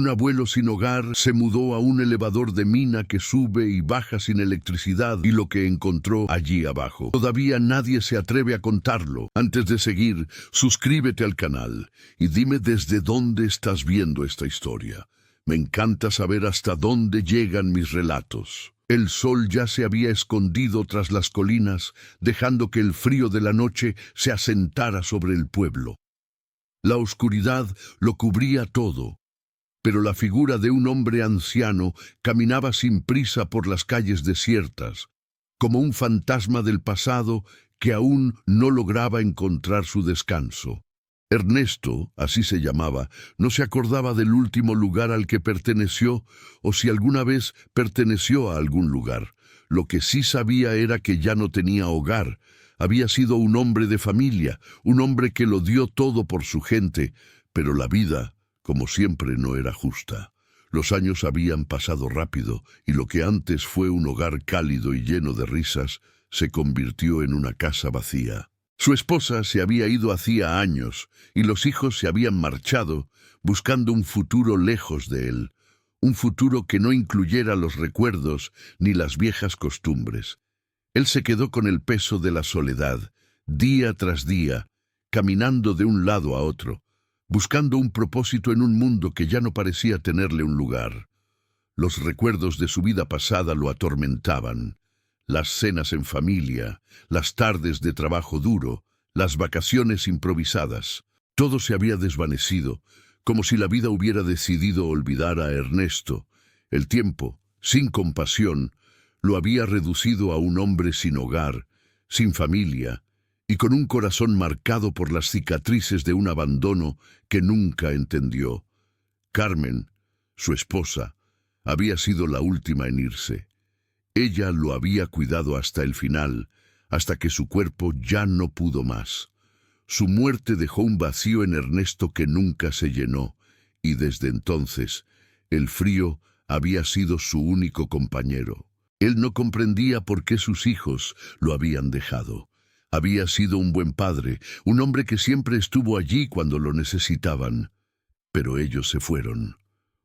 Un abuelo sin hogar se mudó a un elevador de mina que sube y baja sin electricidad y lo que encontró allí abajo. Todavía nadie se atreve a contarlo. Antes de seguir, suscríbete al canal y dime desde dónde estás viendo esta historia. Me encanta saber hasta dónde llegan mis relatos. El sol ya se había escondido tras las colinas, dejando que el frío de la noche se asentara sobre el pueblo. La oscuridad lo cubría todo, pero la figura de un hombre anciano caminaba sin prisa por las calles desiertas, como un fantasma del pasado que aún no lograba encontrar su descanso. Ernesto, así se llamaba, no se acordaba del último lugar al que perteneció o si alguna vez perteneció a algún lugar. Lo que sí sabía era que ya no tenía hogar. Había sido un hombre de familia, un hombre que lo dio todo por su gente, pero la vida, como siempre, no era justa. Los años habían pasado rápido y lo que antes fue un hogar cálido y lleno de risas se convirtió en una casa vacía. Su esposa se había ido hacía años y los hijos se habían marchado buscando un futuro lejos de él, un futuro que no incluyera los recuerdos ni las viejas costumbres. Él se quedó con el peso de la soledad, día tras día, caminando de un lado a otro, buscando un propósito en un mundo que ya no parecía tenerle un lugar. Los recuerdos de su vida pasada lo atormentaban. Las cenas en familia, las tardes de trabajo duro, las vacaciones improvisadas. Todo se había desvanecido, como si la vida hubiera decidido olvidar a Ernesto. El tiempo, sin compasión, lo había reducido a un hombre sin hogar, sin familia, y con un corazón marcado por las cicatrices de un abandono que nunca entendió. Carmen, su esposa, había sido la última en irse. Ella lo había cuidado hasta el final, hasta que su cuerpo ya no pudo más. Su muerte dejó un vacío en Ernesto que nunca se llenó, y desde entonces el frío había sido su único compañero. Él no comprendía por qué sus hijos lo habían dejado. Había sido un buen padre, un hombre que siempre estuvo allí cuando lo necesitaban. Pero ellos se fueron.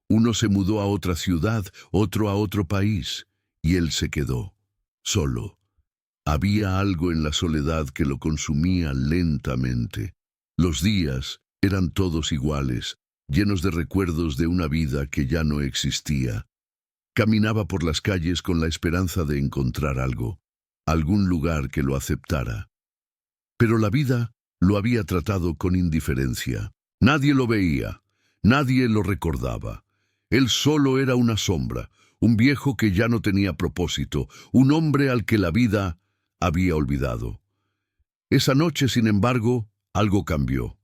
Uno se mudó a otra ciudad, otro a otro país. Y él se quedó, solo. Había algo en la soledad que lo consumía lentamente. Los días eran todos iguales, llenos de recuerdos de una vida que ya no existía. Caminaba por las calles con la esperanza de encontrar algo, algún lugar que lo aceptara. Pero la vida lo había tratado con indiferencia. Nadie lo veía, nadie lo recordaba. Él solo era una sombra, un viejo que ya no tenía propósito, un hombre al que la vida había olvidado. Esa noche, sin embargo, algo cambió.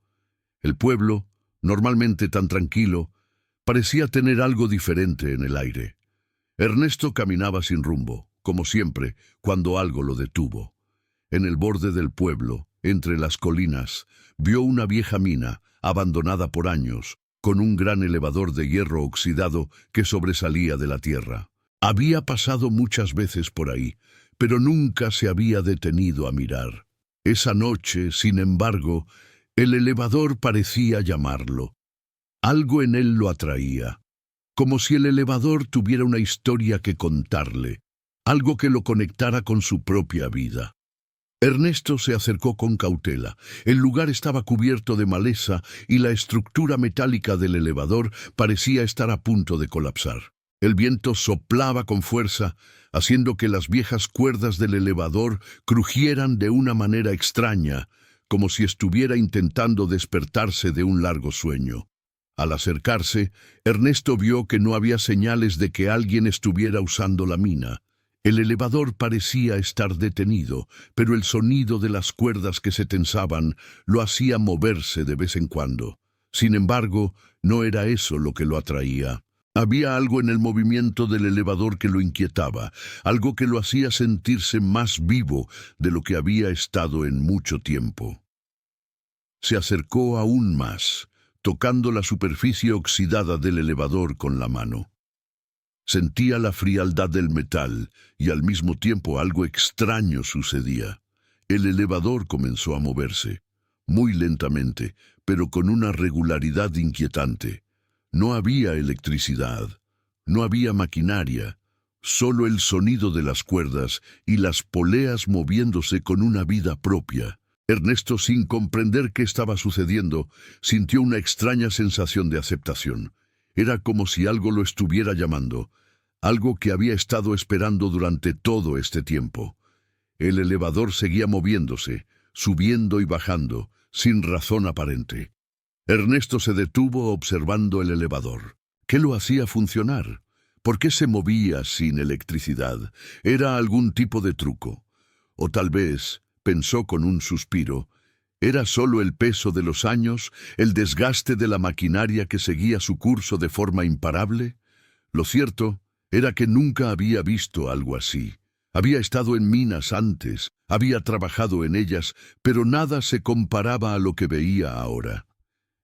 El pueblo, normalmente tan tranquilo, parecía tener algo diferente en el aire. Ernesto caminaba sin rumbo, como siempre, cuando algo lo detuvo. En el borde del pueblo, entre las colinas, vio una vieja mina, abandonada por años, con un gran elevador de hierro oxidado que sobresalía de la tierra. Había pasado muchas veces por ahí, pero nunca se había detenido a mirar. Esa noche, sin embargo, el elevador parecía llamarlo. Algo en él lo atraía, como si el elevador tuviera una historia que contarle, algo que lo conectara con su propia vida. Ernesto se acercó con cautela. El lugar estaba cubierto de maleza y la estructura metálica del elevador parecía estar a punto de colapsar. El viento soplaba con fuerza, haciendo que las viejas cuerdas del elevador crujieran de una manera extraña, como si estuviera intentando despertarse de un largo sueño. Al acercarse, Ernesto vio que no había señales de que alguien estuviera usando la mina. El elevador parecía estar detenido, pero el sonido de las cuerdas que se tensaban lo hacía moverse de vez en cuando. Sin embargo, no era eso lo que lo atraía. Había algo en el movimiento del elevador que lo inquietaba, algo que lo hacía sentirse más vivo de lo que había estado en mucho tiempo. Se acercó aún más, tocando la superficie oxidada del elevador con la mano. Sentía la frialdad del metal y al mismo tiempo algo extraño sucedía. El elevador comenzó a moverse, muy lentamente, pero con una regularidad inquietante. No había electricidad, no había maquinaria, solo el sonido de las cuerdas y las poleas moviéndose con una vida propia. Ernesto, sin comprender qué estaba sucediendo, sintió una extraña sensación de aceptación. Era como si algo lo estuviera llamando, algo que había estado esperando durante todo este tiempo. El elevador seguía moviéndose, subiendo y bajando, sin razón aparente. Ernesto se detuvo observando el elevador. ¿Qué lo hacía funcionar? ¿Por qué se movía sin electricidad? ¿Era algún tipo de truco? O tal vez, pensó con un suspiro, ¿era solo el peso de los años, el desgaste de la maquinaria que seguía su curso de forma imparable? Lo cierto era que nunca había visto algo así. Había estado en minas antes, había trabajado en ellas, pero nada se comparaba a lo que veía ahora.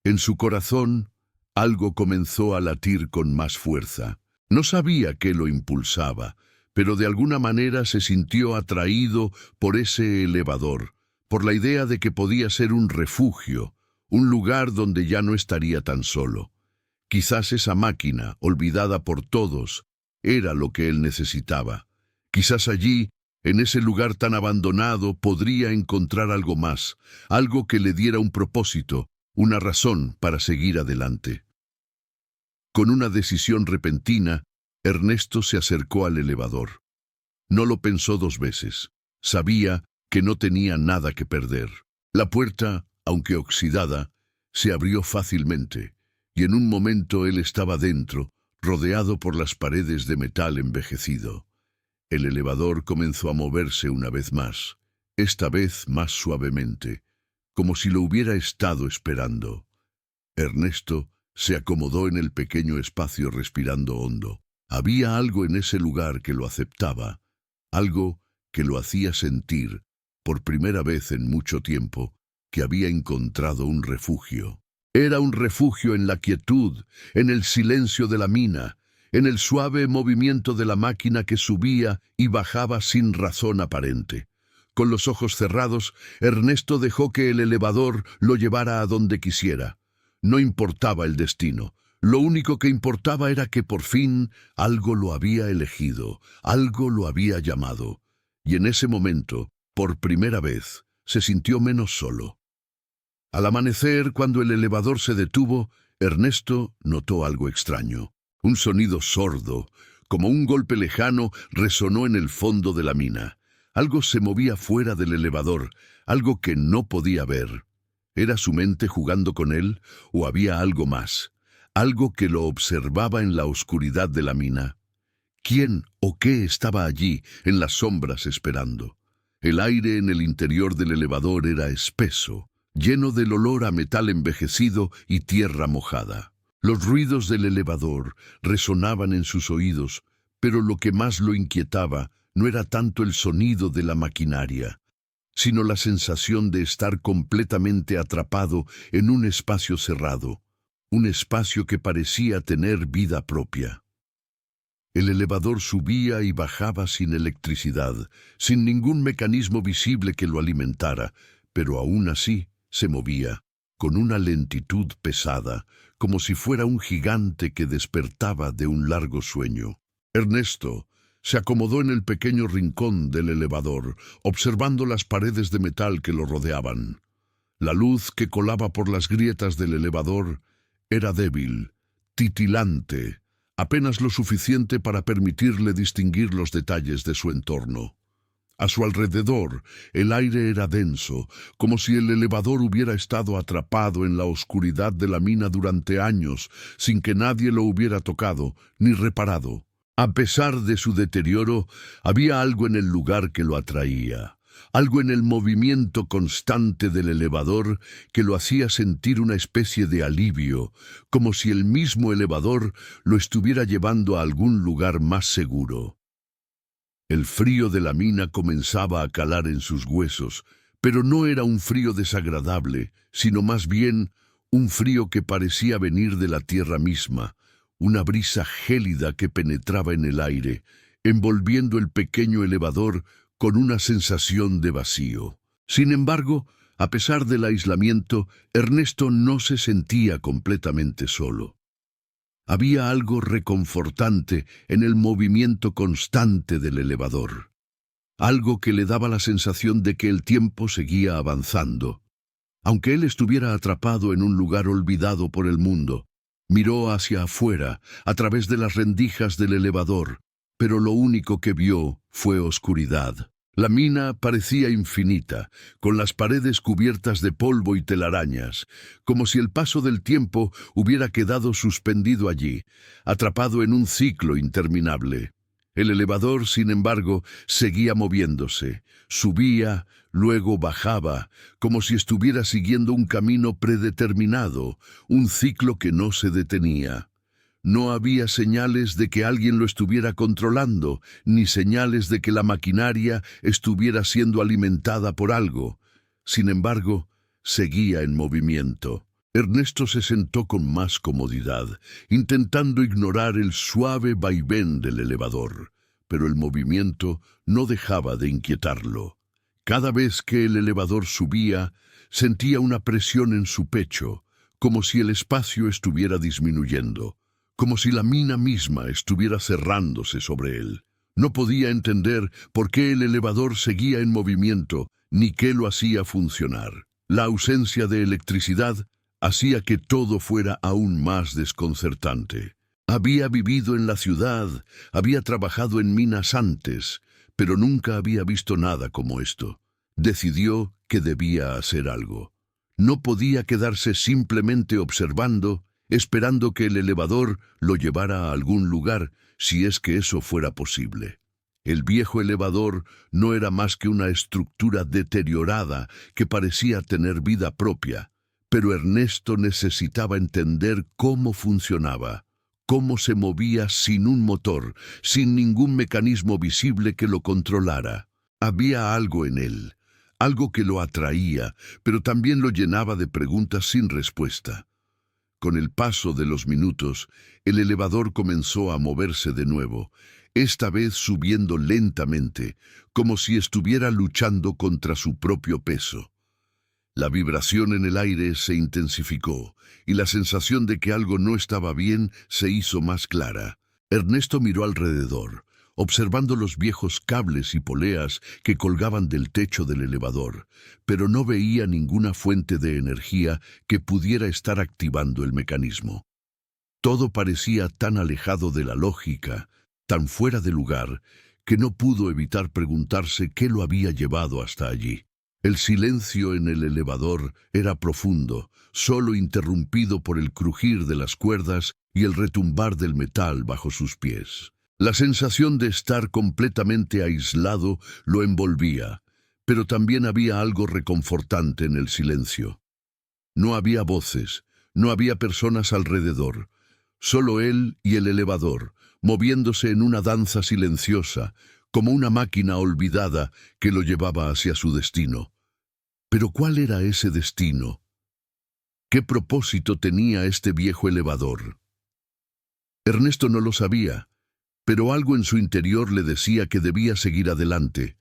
En su corazón, algo comenzó a latir con más fuerza. No sabía qué lo impulsaba, pero de alguna manera se sintió atraído por ese elevador, por la idea de que podía ser un refugio, un lugar donde ya no estaría tan solo. Quizás esa máquina, olvidada por todos, era lo que él necesitaba. Quizás allí, en ese lugar tan abandonado, podría encontrar algo más, algo que le diera un propósito, una razón para seguir adelante. Con una decisión repentina, Ernesto se acercó al elevador. No lo pensó dos veces. Sabía que no tenía nada que perder. La puerta, aunque oxidada, se abrió fácilmente, y en un momento él estaba dentro, rodeado por las paredes de metal envejecido. El elevador comenzó a moverse una vez más, esta vez más suavemente, como si lo hubiera estado esperando. Ernesto se acomodó en el pequeño espacio respirando hondo. Había algo en ese lugar que lo aceptaba, algo que lo hacía sentir, por primera vez en mucho tiempo, que había encontrado un refugio. Era un refugio en la quietud, en el silencio de la mina, en el suave movimiento de la máquina que subía y bajaba sin razón aparente. Con los ojos cerrados, Ernesto dejó que el elevador lo llevara a donde quisiera. No importaba el destino. Lo único que importaba era que por fin algo lo había elegido, algo lo había llamado. Y en ese momento, por primera vez, se sintió menos solo. Al amanecer, cuando el elevador se detuvo, Ernesto notó algo extraño. Un sonido sordo, como un golpe lejano, resonó en el fondo de la mina. Algo se movía fuera del elevador, algo que no podía ver. ¿Era su mente jugando con él o había algo más? Algo que lo observaba en la oscuridad de la mina. ¿Quién o qué estaba allí, en las sombras, esperando? El aire en el interior del elevador era espeso, lleno del olor a metal envejecido y tierra mojada. Los ruidos del elevador resonaban en sus oídos, pero lo que más lo inquietaba no era tanto el sonido de la maquinaria, sino la sensación de estar completamente atrapado en un espacio cerrado, un espacio que parecía tener vida propia. El elevador subía y bajaba sin electricidad, sin ningún mecanismo visible que lo alimentara, pero aún así se movía, con una lentitud pesada, como si fuera un gigante que despertaba de un largo sueño. Ernesto se acomodó en el pequeño rincón del elevador, observando las paredes de metal que lo rodeaban. La luz que colaba por las grietas del elevador era débil, titilante, apenas lo suficiente para permitirle distinguir los detalles de su entorno. A su alrededor, el aire era denso, como si el elevador hubiera estado atrapado en la oscuridad de la mina durante años, sin que nadie lo hubiera tocado ni reparado. A pesar de su deterioro, había algo en el lugar que lo atraía, algo en el movimiento constante del elevador que lo hacía sentir una especie de alivio, como si el mismo elevador lo estuviera llevando a algún lugar más seguro. El frío de la mina comenzaba a calar en sus huesos, pero no era un frío desagradable, sino más bien un frío que parecía venir de la tierra misma, una brisa gélida que penetraba en el aire, envolviendo el pequeño elevador con una sensación de vacío. Sin embargo, a pesar del aislamiento, Ernesto no se sentía completamente solo. Había algo reconfortante en el movimiento constante del elevador, algo que le daba la sensación de que el tiempo seguía avanzando. Aunque él estuviera atrapado en un lugar olvidado por el mundo, miró hacia afuera, a través de las rendijas del elevador, pero lo único que vio fue oscuridad. La mina parecía infinita, con las paredes cubiertas de polvo y telarañas, como si el paso del tiempo hubiera quedado suspendido allí, atrapado en un ciclo interminable. El elevador, sin embargo, seguía moviéndose, subía, luego bajaba, como si estuviera siguiendo un camino predeterminado, un ciclo que no se detenía. No había señales de que alguien lo estuviera controlando, ni señales de que la maquinaria estuviera siendo alimentada por algo. Sin embargo, seguía en movimiento. Ernesto se sentó con más comodidad, intentando ignorar el suave vaivén del elevador, pero el movimiento no dejaba de inquietarlo. Cada vez que el elevador subía, sentía una presión en su pecho, como si el espacio estuviera disminuyendo, como si la mina misma estuviera cerrándose sobre él. No podía entender por qué el elevador seguía en movimiento, ni qué lo hacía funcionar. La ausencia de electricidad hacía que todo fuera aún más desconcertante. Había vivido en la ciudad, había trabajado en minas antes, pero nunca había visto nada como esto. Decidió que debía hacer algo. No podía quedarse simplemente observando, esperando que el elevador lo llevara a algún lugar, si es que eso fuera posible. El viejo elevador no era más que una estructura deteriorada que parecía tener vida propia, pero Ernesto necesitaba entender cómo funcionaba, cómo se movía sin un motor, sin ningún mecanismo visible que lo controlara. Había algo en él, algo que lo atraía, pero también lo llenaba de preguntas sin respuesta. Con el paso de los minutos, el elevador comenzó a moverse de nuevo, esta vez subiendo lentamente, como si estuviera luchando contra su propio peso. La vibración en el aire se intensificó, y la sensación de que algo no estaba bien se hizo más clara. Ernesto miró alrededor, observando los viejos cables y poleas que colgaban del techo del elevador, pero no veía ninguna fuente de energía que pudiera estar activando el mecanismo. Todo parecía tan alejado de la lógica, tan fuera de lugar, que no pudo evitar preguntarse qué lo había llevado hasta allí. El silencio en el elevador era profundo, solo interrumpido por el crujir de las cuerdas y el retumbar del metal bajo sus pies. La sensación de estar completamente aislado lo envolvía, pero también había algo reconfortante en el silencio. No había voces, no había personas alrededor, solo él y el elevador, moviéndose en una danza silenciosa, como una máquina olvidada que lo llevaba hacia su destino. Pero ¿cuál era ese destino? ¿Qué propósito tenía este viejo elevador? Ernesto no lo sabía, pero algo en su interior le decía que debía seguir adelante,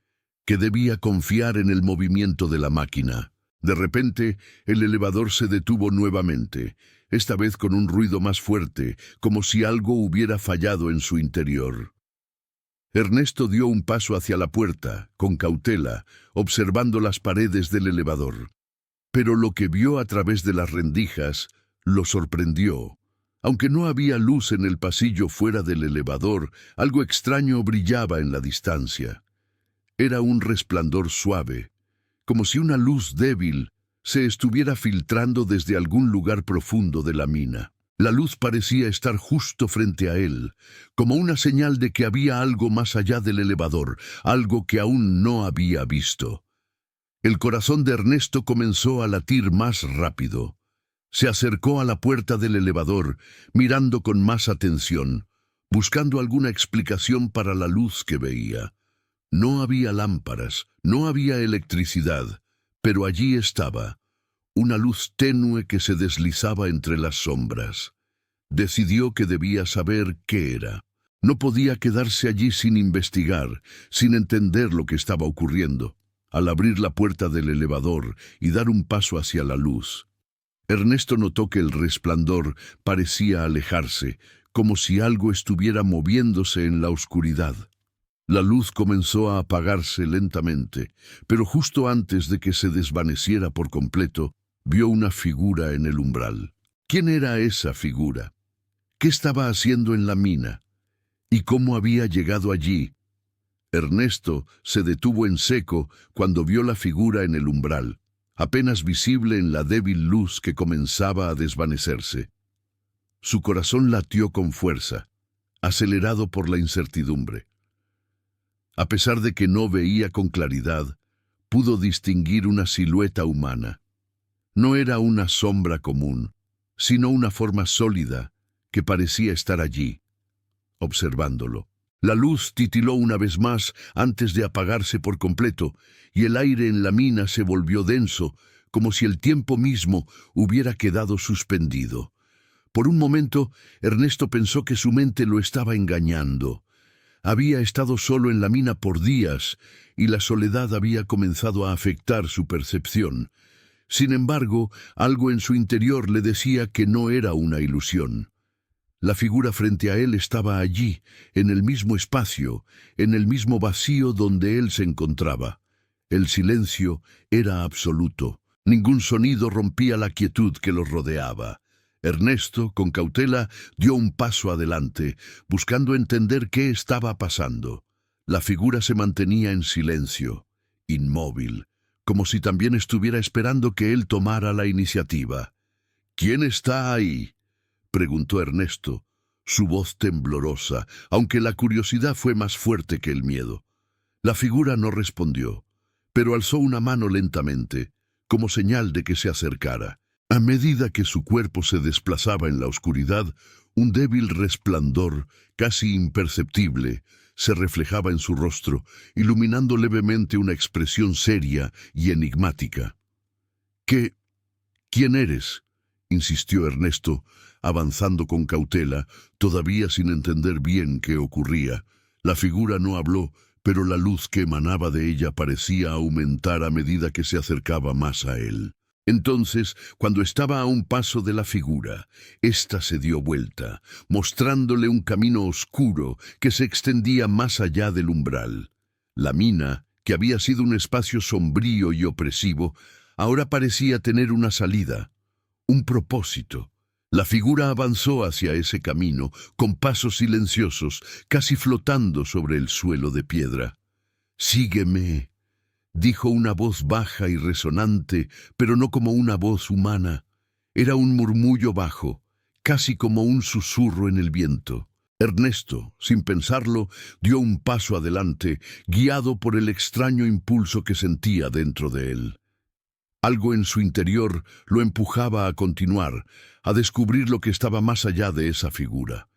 que debía confiar en el movimiento de la máquina. De repente, el elevador se detuvo nuevamente, esta vez con un ruido más fuerte, como si algo hubiera fallado en su interior. Ernesto dio un paso hacia la puerta, con cautela, observando las paredes del elevador. Pero lo que vio a través de las rendijas lo sorprendió. Aunque no había luz en el pasillo fuera del elevador, algo extraño brillaba en la distancia. Era un resplandor suave, como si una luz débil se estuviera filtrando desde algún lugar profundo de la mina. La luz parecía estar justo frente a él, como una señal de que había algo más allá del elevador, algo que aún no había visto. El corazón de Ernesto comenzó a latir más rápido. Se acercó a la puerta del elevador, mirando con más atención, buscando alguna explicación para la luz que veía. No había lámparas, no había electricidad, pero allí estaba, una luz tenue que se deslizaba entre las sombras. Decidió que debía saber qué era. No podía quedarse allí sin investigar, sin entender lo que estaba ocurriendo. Al abrir la puerta del elevador y dar un paso hacia la luz, Ernesto notó que el resplandor parecía alejarse, como si algo estuviera moviéndose en la oscuridad. La luz comenzó a apagarse lentamente, pero justo antes de que se desvaneciera por completo, vio una figura en el umbral. ¿Quién era esa figura? ¿Qué estaba haciendo en la mina? ¿Y cómo había llegado allí? Ernesto se detuvo en seco cuando vio la figura en el umbral, apenas visible en la débil luz que comenzaba a desvanecerse. Su corazón latió con fuerza, acelerado por la incertidumbre. A pesar de que no veía con claridad, pudo distinguir una silueta humana. No era una sombra común, sino una forma sólida que parecía estar allí, observándolo. La luz titiló una vez más antes de apagarse por completo, y el aire en la mina se volvió denso, como si el tiempo mismo hubiera quedado suspendido. Por un momento, Ernesto pensó que su mente lo estaba engañando. Había estado solo en la mina por días, y la soledad había comenzado a afectar su percepción. Sin embargo, algo en su interior le decía que no era una ilusión. La figura frente a él estaba allí, en el mismo espacio, en el mismo vacío donde él se encontraba. El silencio era absoluto. Ningún sonido rompía la quietud que los rodeaba. Ernesto, con cautela, dio un paso adelante, buscando entender qué estaba pasando. La figura se mantenía en silencio, inmóvil, como si también estuviera esperando que él tomara la iniciativa. «¿Quién está ahí?», preguntó Ernesto, su voz temblorosa, aunque la curiosidad fue más fuerte que el miedo. La figura no respondió, pero alzó una mano lentamente, como señal de que se acercara. A medida que su cuerpo se desplazaba en la oscuridad, un débil resplandor, casi imperceptible, se reflejaba en su rostro, iluminando levemente una expresión seria y enigmática. «¿Quién eres?», insistió Ernesto, avanzando con cautela, todavía sin entender bien qué ocurría. La figura no habló, pero la luz que emanaba de ella parecía aumentar a medida que se acercaba más a él. Entonces, cuando estaba a un paso de la figura, ésta se dio vuelta, mostrándole un camino oscuro que se extendía más allá del umbral. La mina, que había sido un espacio sombrío y opresivo, ahora parecía tener una salida, un propósito. La figura avanzó hacia ese camino, con pasos silenciosos, casi flotando sobre el suelo de piedra. «Sígueme», dijo una voz baja y resonante, pero no como una voz humana. Era un murmullo bajo, casi como un susurro en el viento. Ernesto, sin pensarlo, dio un paso adelante, guiado por el extraño impulso que sentía dentro de él. Algo en su interior lo empujaba a continuar, a descubrir lo que estaba más allá de esa figura.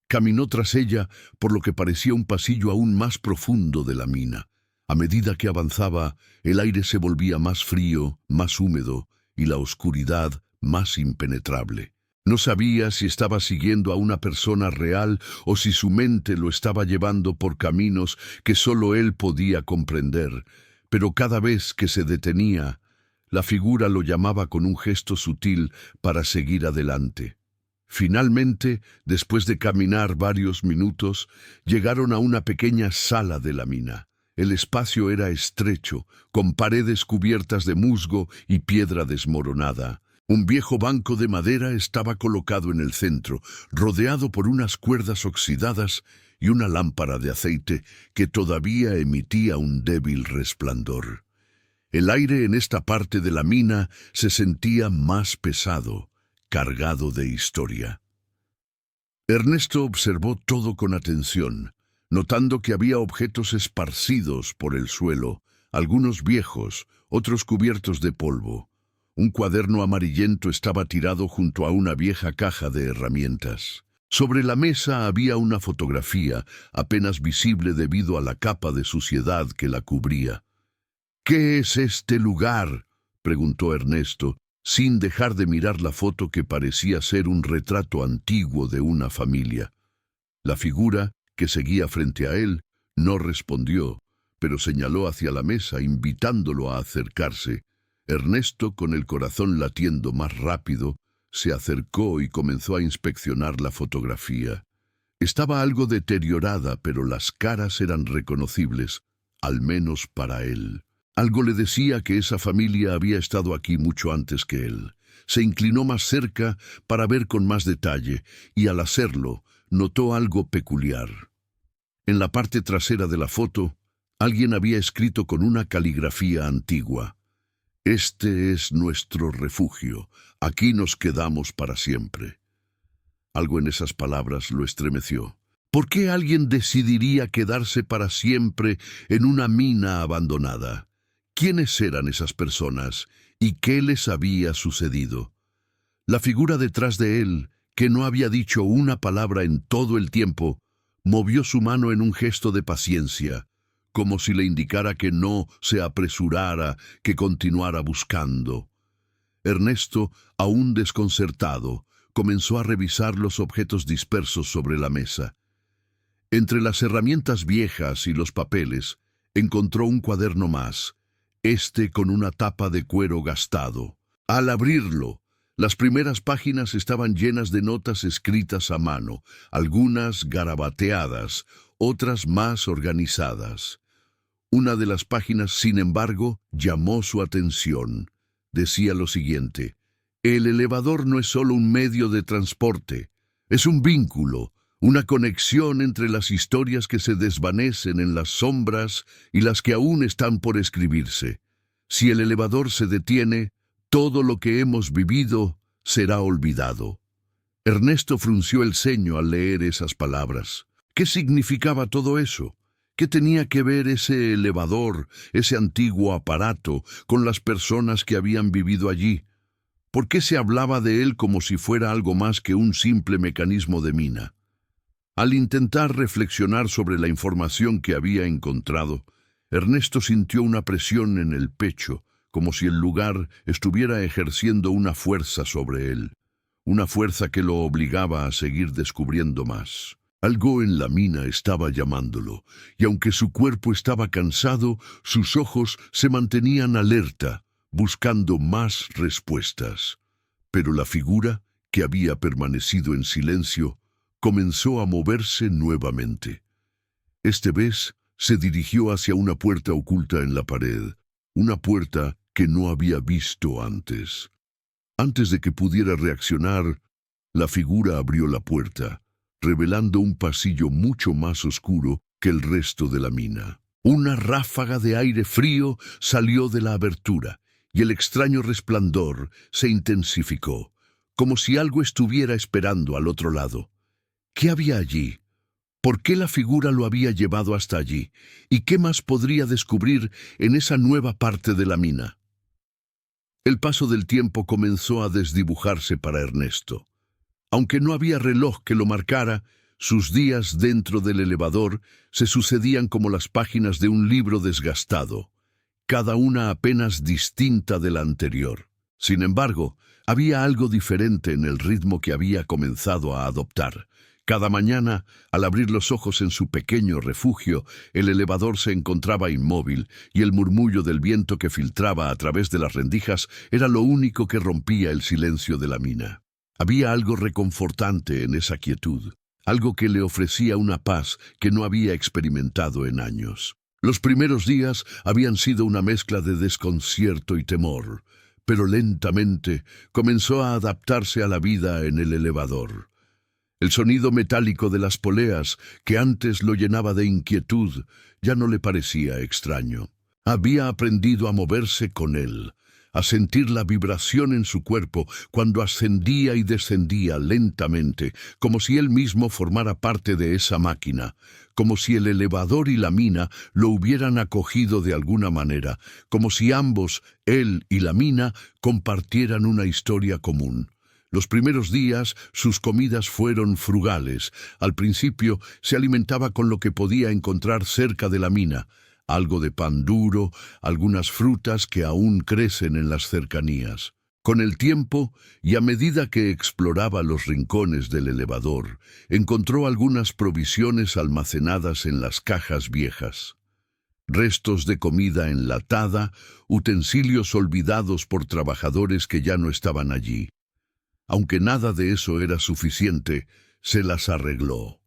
Caminó tras ella por lo que parecía un pasillo aún más profundo de la mina. A medida que avanzaba, el aire se volvía más frío, más húmedo, y la oscuridad más impenetrable. No sabía si estaba siguiendo a una persona real o si su mente lo estaba llevando por caminos que solo él podía comprender, pero cada vez que se detenía, la figura lo llamaba con un gesto sutil para seguir adelante. Finalmente, después de caminar varios minutos, llegaron a una pequeña sala de la mina. El espacio era estrecho, con paredes cubiertas de musgo y piedra desmoronada. Un viejo banco de madera estaba colocado en el centro, rodeado por unas cuerdas oxidadas y una lámpara de aceite que todavía emitía un débil resplandor. El aire en esta parte de la mina se sentía más pesado, cargado de historia. Ernesto observó todo con atención, notando que había objetos esparcidos por el suelo, algunos viejos, otros cubiertos de polvo. Un cuaderno amarillento estaba tirado junto a una vieja caja de herramientas. Sobre la mesa había una fotografía, apenas visible debido a la capa de suciedad que la cubría. «¿Qué es este lugar?», preguntó Ernesto, sin dejar de mirar la foto que parecía ser un retrato antiguo de una familia. La figura, que seguía frente a él, no respondió, pero señaló hacia la mesa, invitándolo a acercarse. Ernesto, con el corazón latiendo más rápido, se acercó y comenzó a inspeccionar la fotografía. Estaba algo deteriorada, pero las caras eran reconocibles, al menos para él. Algo le decía que esa familia había estado aquí mucho antes que él. Se inclinó más cerca para ver con más detalle, y al hacerlo, notó algo peculiar. En la parte trasera de la foto, alguien había escrito con una caligrafía antigua: «Este es nuestro refugio, aquí nos quedamos para siempre». Algo en esas palabras lo estremeció. ¿Por qué alguien decidiría quedarse para siempre en una mina abandonada? ¿Quiénes eran esas personas y qué les había sucedido? La figura detrás de él, que no había dicho una palabra en todo el tiempo, movió su mano en un gesto de paciencia, como si le indicara que no se apresurara, que continuara buscando. Ernesto, aún desconcertado, comenzó a revisar los objetos dispersos sobre la mesa. Entre las herramientas viejas y los papeles, encontró un cuaderno más, este con una tapa de cuero gastado. Al abrirlo, las primeras páginas estaban llenas de notas escritas a mano, algunas garabateadas, otras más organizadas. Una de las páginas, sin embargo, llamó su atención. Decía lo siguiente: «El elevador no es solo un medio de transporte, es un vínculo, una conexión entre las historias que se desvanecen en las sombras y las que aún están por escribirse. Si el elevador se detiene, todo lo que hemos vivido será olvidado». Ernesto frunció el ceño al leer esas palabras. ¿Qué significaba todo eso? ¿Qué tenía que ver ese elevador, ese antiguo aparato, con las personas que habían vivido allí? ¿Por qué se hablaba de él como si fuera algo más que un simple mecanismo de mina? Al intentar reflexionar sobre la información que había encontrado, Ernesto sintió una presión en el pecho, como si el lugar estuviera ejerciendo una fuerza sobre él, una fuerza que lo obligaba a seguir descubriendo más. Algo en la mina estaba llamándolo, y aunque su cuerpo estaba cansado, sus ojos se mantenían alerta, buscando más respuestas. Pero la figura, que había permanecido en silencio, comenzó a moverse nuevamente. Esta vez se dirigió hacia una puerta oculta en la pared, una puerta que no había visto antes. Antes de que pudiera reaccionar, la figura abrió la puerta, revelando un pasillo mucho más oscuro que el resto de la mina. Una ráfaga de aire frío salió de la abertura, y el extraño resplandor se intensificó, como si algo estuviera esperando al otro lado. ¿Qué había allí? ¿Por qué la figura lo había llevado hasta allí? ¿Y qué más podría descubrir en esa nueva parte de la mina? El paso del tiempo comenzó a desdibujarse para Ernesto. Aunque no había reloj que lo marcara, sus días dentro del elevador se sucedían como las páginas de un libro desgastado, cada una apenas distinta de la anterior. Sin embargo, había algo diferente en el ritmo que había comenzado a adoptar. Cada mañana, al abrir los ojos en su pequeño refugio, el elevador se encontraba inmóvil y el murmullo del viento que filtraba a través de las rendijas era lo único que rompía el silencio de la mina. Había algo reconfortante en esa quietud, algo que le ofrecía una paz que no había experimentado en años. Los primeros días habían sido una mezcla de desconcierto y temor, pero lentamente comenzó a adaptarse a la vida en el elevador. El sonido metálico de las poleas, que antes lo llenaba de inquietud, ya no le parecía extraño. Había aprendido a moverse con él, a sentir la vibración en su cuerpo cuando ascendía y descendía lentamente, como si él mismo formara parte de esa máquina, como si el elevador y la mina lo hubieran acogido de alguna manera, como si ambos, él y la mina, compartieran una historia común. Los primeros días sus comidas fueron frugales. Al principio se alimentaba con lo que podía encontrar cerca de la mina, algo de pan duro, algunas frutas que aún crecen en las cercanías. Con el tiempo, y a medida que exploraba los rincones del elevador, encontró algunas provisiones almacenadas en las cajas viejas. restos de comida enlatada, utensilios olvidados por trabajadores que ya no estaban allí. Aunque nada de eso era suficiente, se las arregló.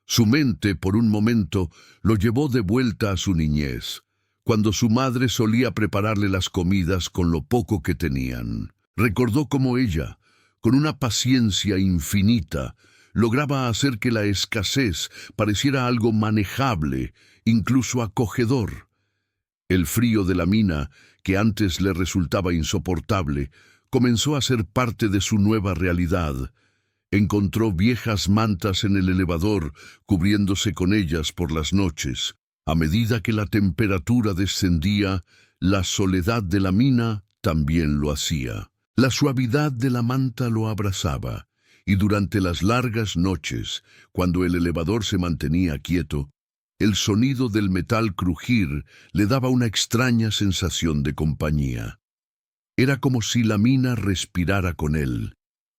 Su mente, por un momento, lo llevó de vuelta a su niñez, cuando su madre solía prepararle las comidas con lo poco que tenían. Recordó cómo ella, con una paciencia infinita, lograba hacer que la escasez pareciera algo manejable, incluso acogedor. El frío de la mina, que antes le resultaba insoportable, comenzó a ser parte de su nueva realidad. Encontró viejas mantas en el elevador, cubriéndose con ellas por las noches. A medida que la temperatura descendía, la soledad de la mina también lo hacía. La suavidad de la manta lo abrazaba, y durante las largas noches, cuando el elevador se mantenía quieto, el sonido del metal crujir le daba una extraña sensación de compañía. Era como si la mina respirara con él,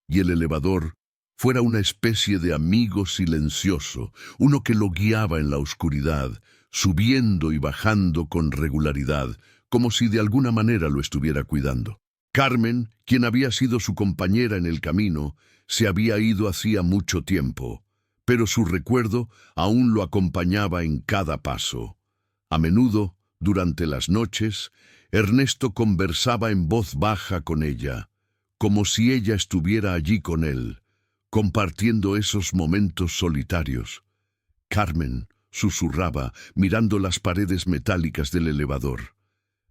y el elevador fuera una especie de amigo silencioso, uno que lo guiaba en la oscuridad, subiendo y bajando con regularidad, como si de alguna manera lo estuviera cuidando. Carmen, quien había sido su compañera en el camino, se había ido hacía mucho tiempo, pero su recuerdo aún lo acompañaba en cada paso. A menudo, durante las noches, Ernesto conversaba en voz baja con ella, como si ella estuviera allí con él, compartiendo esos momentos solitarios. Carmen susurraba, mirando las paredes metálicas del elevador.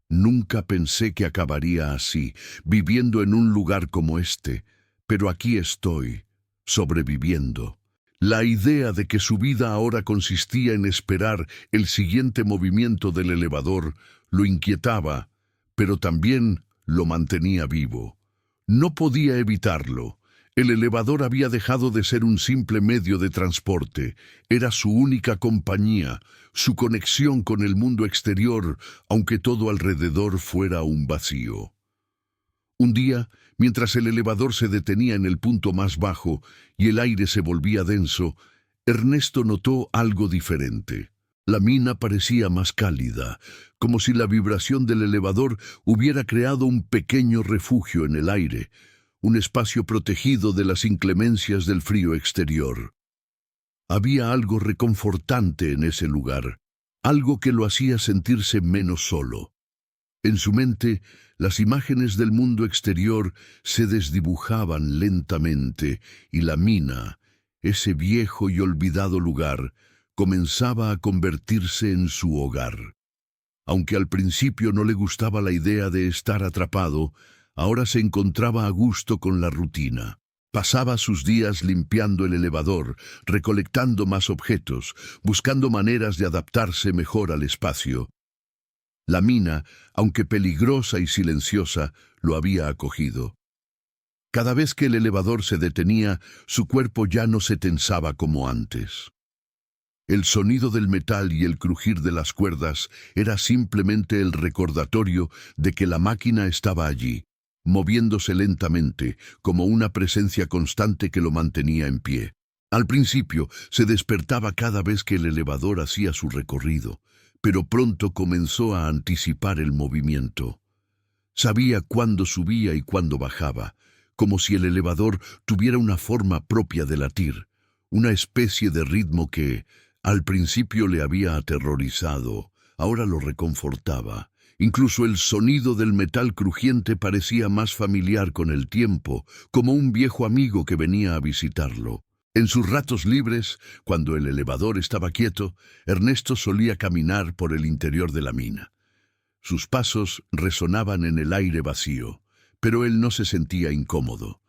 Nunca pensé que acabaría así, viviendo en un lugar como este, pero aquí estoy, sobreviviendo. La idea de que su vida ahora consistía en esperar el siguiente movimiento del elevador lo inquietaba, pero también lo mantenía vivo. No podía evitarlo. El elevador había dejado de ser un simple medio de transporte. Era su única compañía, su conexión con el mundo exterior, aunque todo alrededor fuera un vacío. Un día, mientras el elevador se detenía en el punto más bajo y el aire se volvía denso, Ernesto notó algo diferente. La mina parecía más cálida, como si la vibración del elevador hubiera creado un pequeño refugio en el aire, un espacio protegido de las inclemencias del frío exterior. Había algo reconfortante en ese lugar, algo que lo hacía sentirse menos solo. En su mente, las imágenes del mundo exterior se desdibujaban lentamente y la mina, ese viejo y olvidado lugar, comenzaba a convertirse en su hogar. Aunque al principio no le gustaba la idea de estar atrapado, ahora se encontraba a gusto con la rutina. Pasaba sus días limpiando el elevador, recolectando más objetos, buscando maneras de adaptarse mejor al espacio. La mina, aunque peligrosa y silenciosa, lo había acogido. Cada vez que el elevador se detenía, su cuerpo ya no se tensaba como antes. El sonido del metal y el crujir de las cuerdas era simplemente el recordatorio de que la máquina estaba allí, moviéndose lentamente, como una presencia constante que lo mantenía en pie. Al principio, se despertaba cada vez que el elevador hacía su recorrido, pero pronto comenzó a anticipar el movimiento. Sabía cuándo subía y cuándo bajaba, como si el elevador tuviera una forma propia de latir, una especie de ritmo que, al principio le había aterrorizado, ahora lo reconfortaba. Incluso el sonido del metal crujiente parecía más familiar con el tiempo, como un viejo amigo que venía a visitarlo. En sus ratos libres, cuando el elevador estaba quieto, Ernesto solía caminar por el interior de la mina. Sus pasos resonaban en el aire vacío, pero él no se sentía incómodo.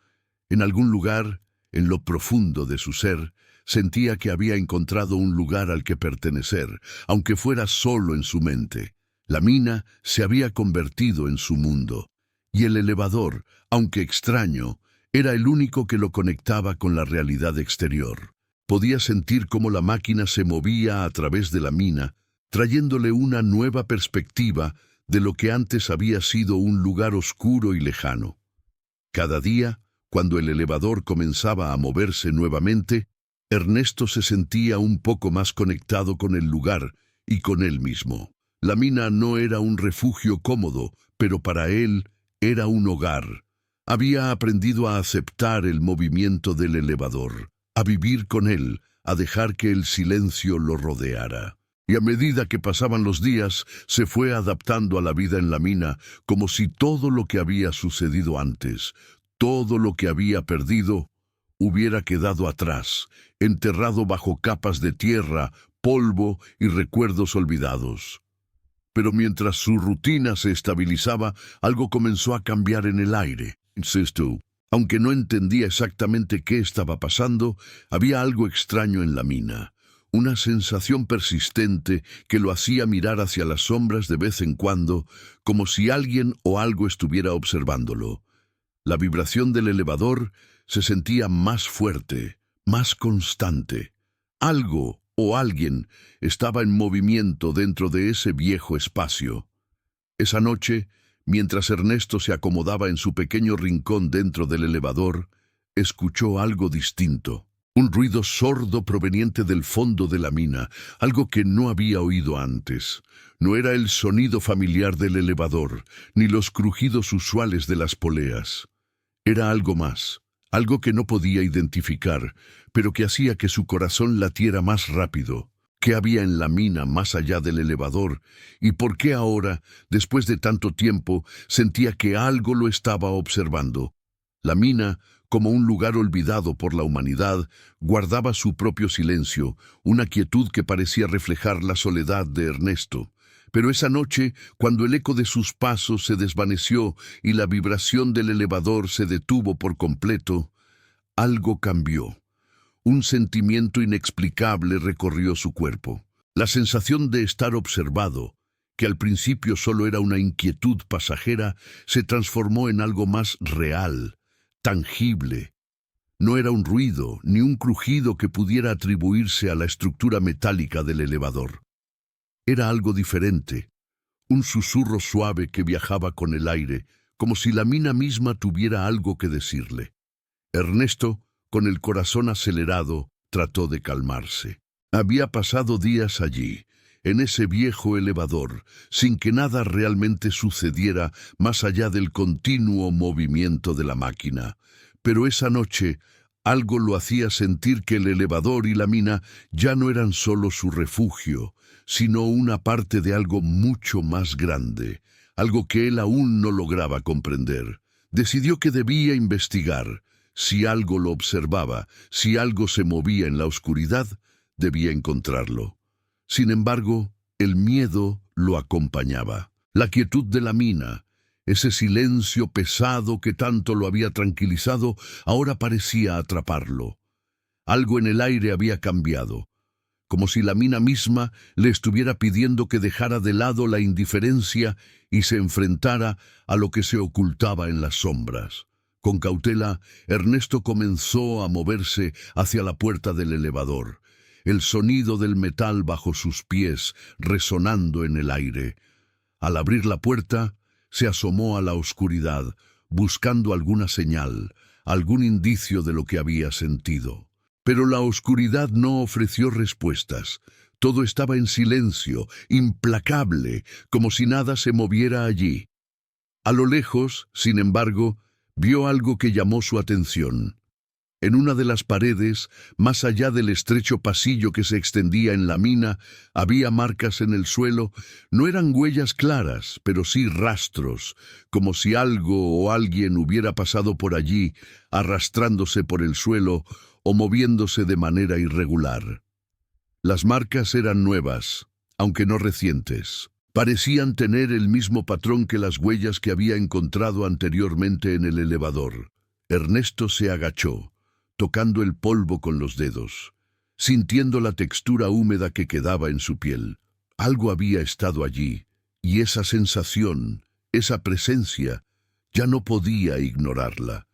En algún lugar, en lo profundo de su ser, sentía que había encontrado un lugar al que pertenecer, aunque fuera solo en su mente. La mina se había convertido en su mundo, y el elevador, aunque extraño, era el único que lo conectaba con la realidad exterior. Podía sentir cómo la máquina se movía a través de la mina, trayéndole una nueva perspectiva de lo que antes había sido un lugar oscuro y lejano. Cada día, cuando el elevador comenzaba a moverse nuevamente, Ernesto se sentía un poco más conectado con el lugar y con él mismo. La mina no era un refugio cómodo, pero para él era un hogar. Había aprendido a aceptar el movimiento del elevador, a vivir con él, a dejar que el silencio lo rodeara. Y a medida que pasaban los días, se fue adaptando a la vida en la mina, como si todo lo que había sucedido antes, todo lo que había perdido, hubiera quedado atrás, enterrado bajo capas de tierra, polvo y recuerdos olvidados. Pero mientras su rutina se estabilizaba, algo comenzó a cambiar en el aire. Insisto, aunque no entendía exactamente qué estaba pasando, había algo extraño en la mina. Una sensación persistente que lo hacía mirar hacia las sombras de vez en cuando, como si alguien o algo estuviera observándolo. La vibración del elevador se sentía más fuerte, más constante. Algo o alguien estaba en movimiento dentro de ese viejo espacio. Esa noche, mientras Ernesto se acomodaba en su pequeño rincón dentro del elevador, escuchó algo distinto. Un ruido sordo proveniente del fondo de la mina, algo que no había oído antes. No era el sonido familiar del elevador, ni los crujidos usuales de las poleas. Era algo más, algo que no podía identificar, pero que hacía que su corazón latiera más rápido. ¿Qué había en la mina más allá del elevador? ¿Y por qué ahora, después de tanto tiempo, sentía que algo lo estaba observando? La mina, como un lugar olvidado por la humanidad, guardaba su propio silencio, una quietud que parecía reflejar la soledad de Ernesto. Pero esa noche, cuando el eco de sus pasos se desvaneció y la vibración del elevador se detuvo por completo, algo cambió. Un sentimiento inexplicable recorrió su cuerpo. La sensación de estar observado, que al principio solo era una inquietud pasajera, se transformó en algo más real, tangible. No era un ruido ni un crujido que pudiera atribuirse a la estructura metálica del elevador. Era algo diferente, un susurro suave que viajaba con el aire, como si la mina misma tuviera algo que decirle. Ernesto, con el corazón acelerado, trató de calmarse. Había pasado días allí, en ese viejo elevador, sin que nada realmente sucediera más allá del continuo movimiento de la máquina. Pero esa noche, algo lo hacía sentir que el elevador y la mina ya no eran solo su refugio, sino una parte de algo mucho más grande, algo que él aún no lograba comprender. Decidió que debía investigar. Si algo lo observaba, si algo se movía en la oscuridad, debía encontrarlo. Sin embargo, el miedo lo acompañaba. La quietud de la mina, ese silencio pesado que tanto lo había tranquilizado, ahora parecía atraparlo. Algo en el aire había cambiado, como si la mina misma le estuviera pidiendo que dejara de lado la indiferencia y se enfrentara a lo que se ocultaba en las sombras. Con cautela, Ernesto comenzó a moverse hacia la puerta del elevador, el sonido del metal bajo sus pies resonando en el aire. Al abrir la puerta, se asomó a la oscuridad, buscando alguna señal, algún indicio de lo que había sentido. Pero la oscuridad no ofreció respuestas. Todo estaba en silencio, implacable, como si nada se moviera allí. A lo lejos, sin embargo, vio algo que llamó su atención. En una de las paredes, más allá del estrecho pasillo que se extendía en la mina, había marcas en el suelo. No eran huellas claras, pero sí rastros, como si algo o alguien hubiera pasado por allí, arrastrándose por el suelo o moviéndose de manera irregular. Las marcas eran nuevas, aunque no recientes. Parecían tener el mismo patrón que las huellas que había encontrado anteriormente en el elevador. Ernesto se agachó, tocando el polvo con los dedos, sintiendo la textura húmeda que quedaba en su piel. Algo había estado allí, y esa sensación, esa presencia, ya no podía ignorarla.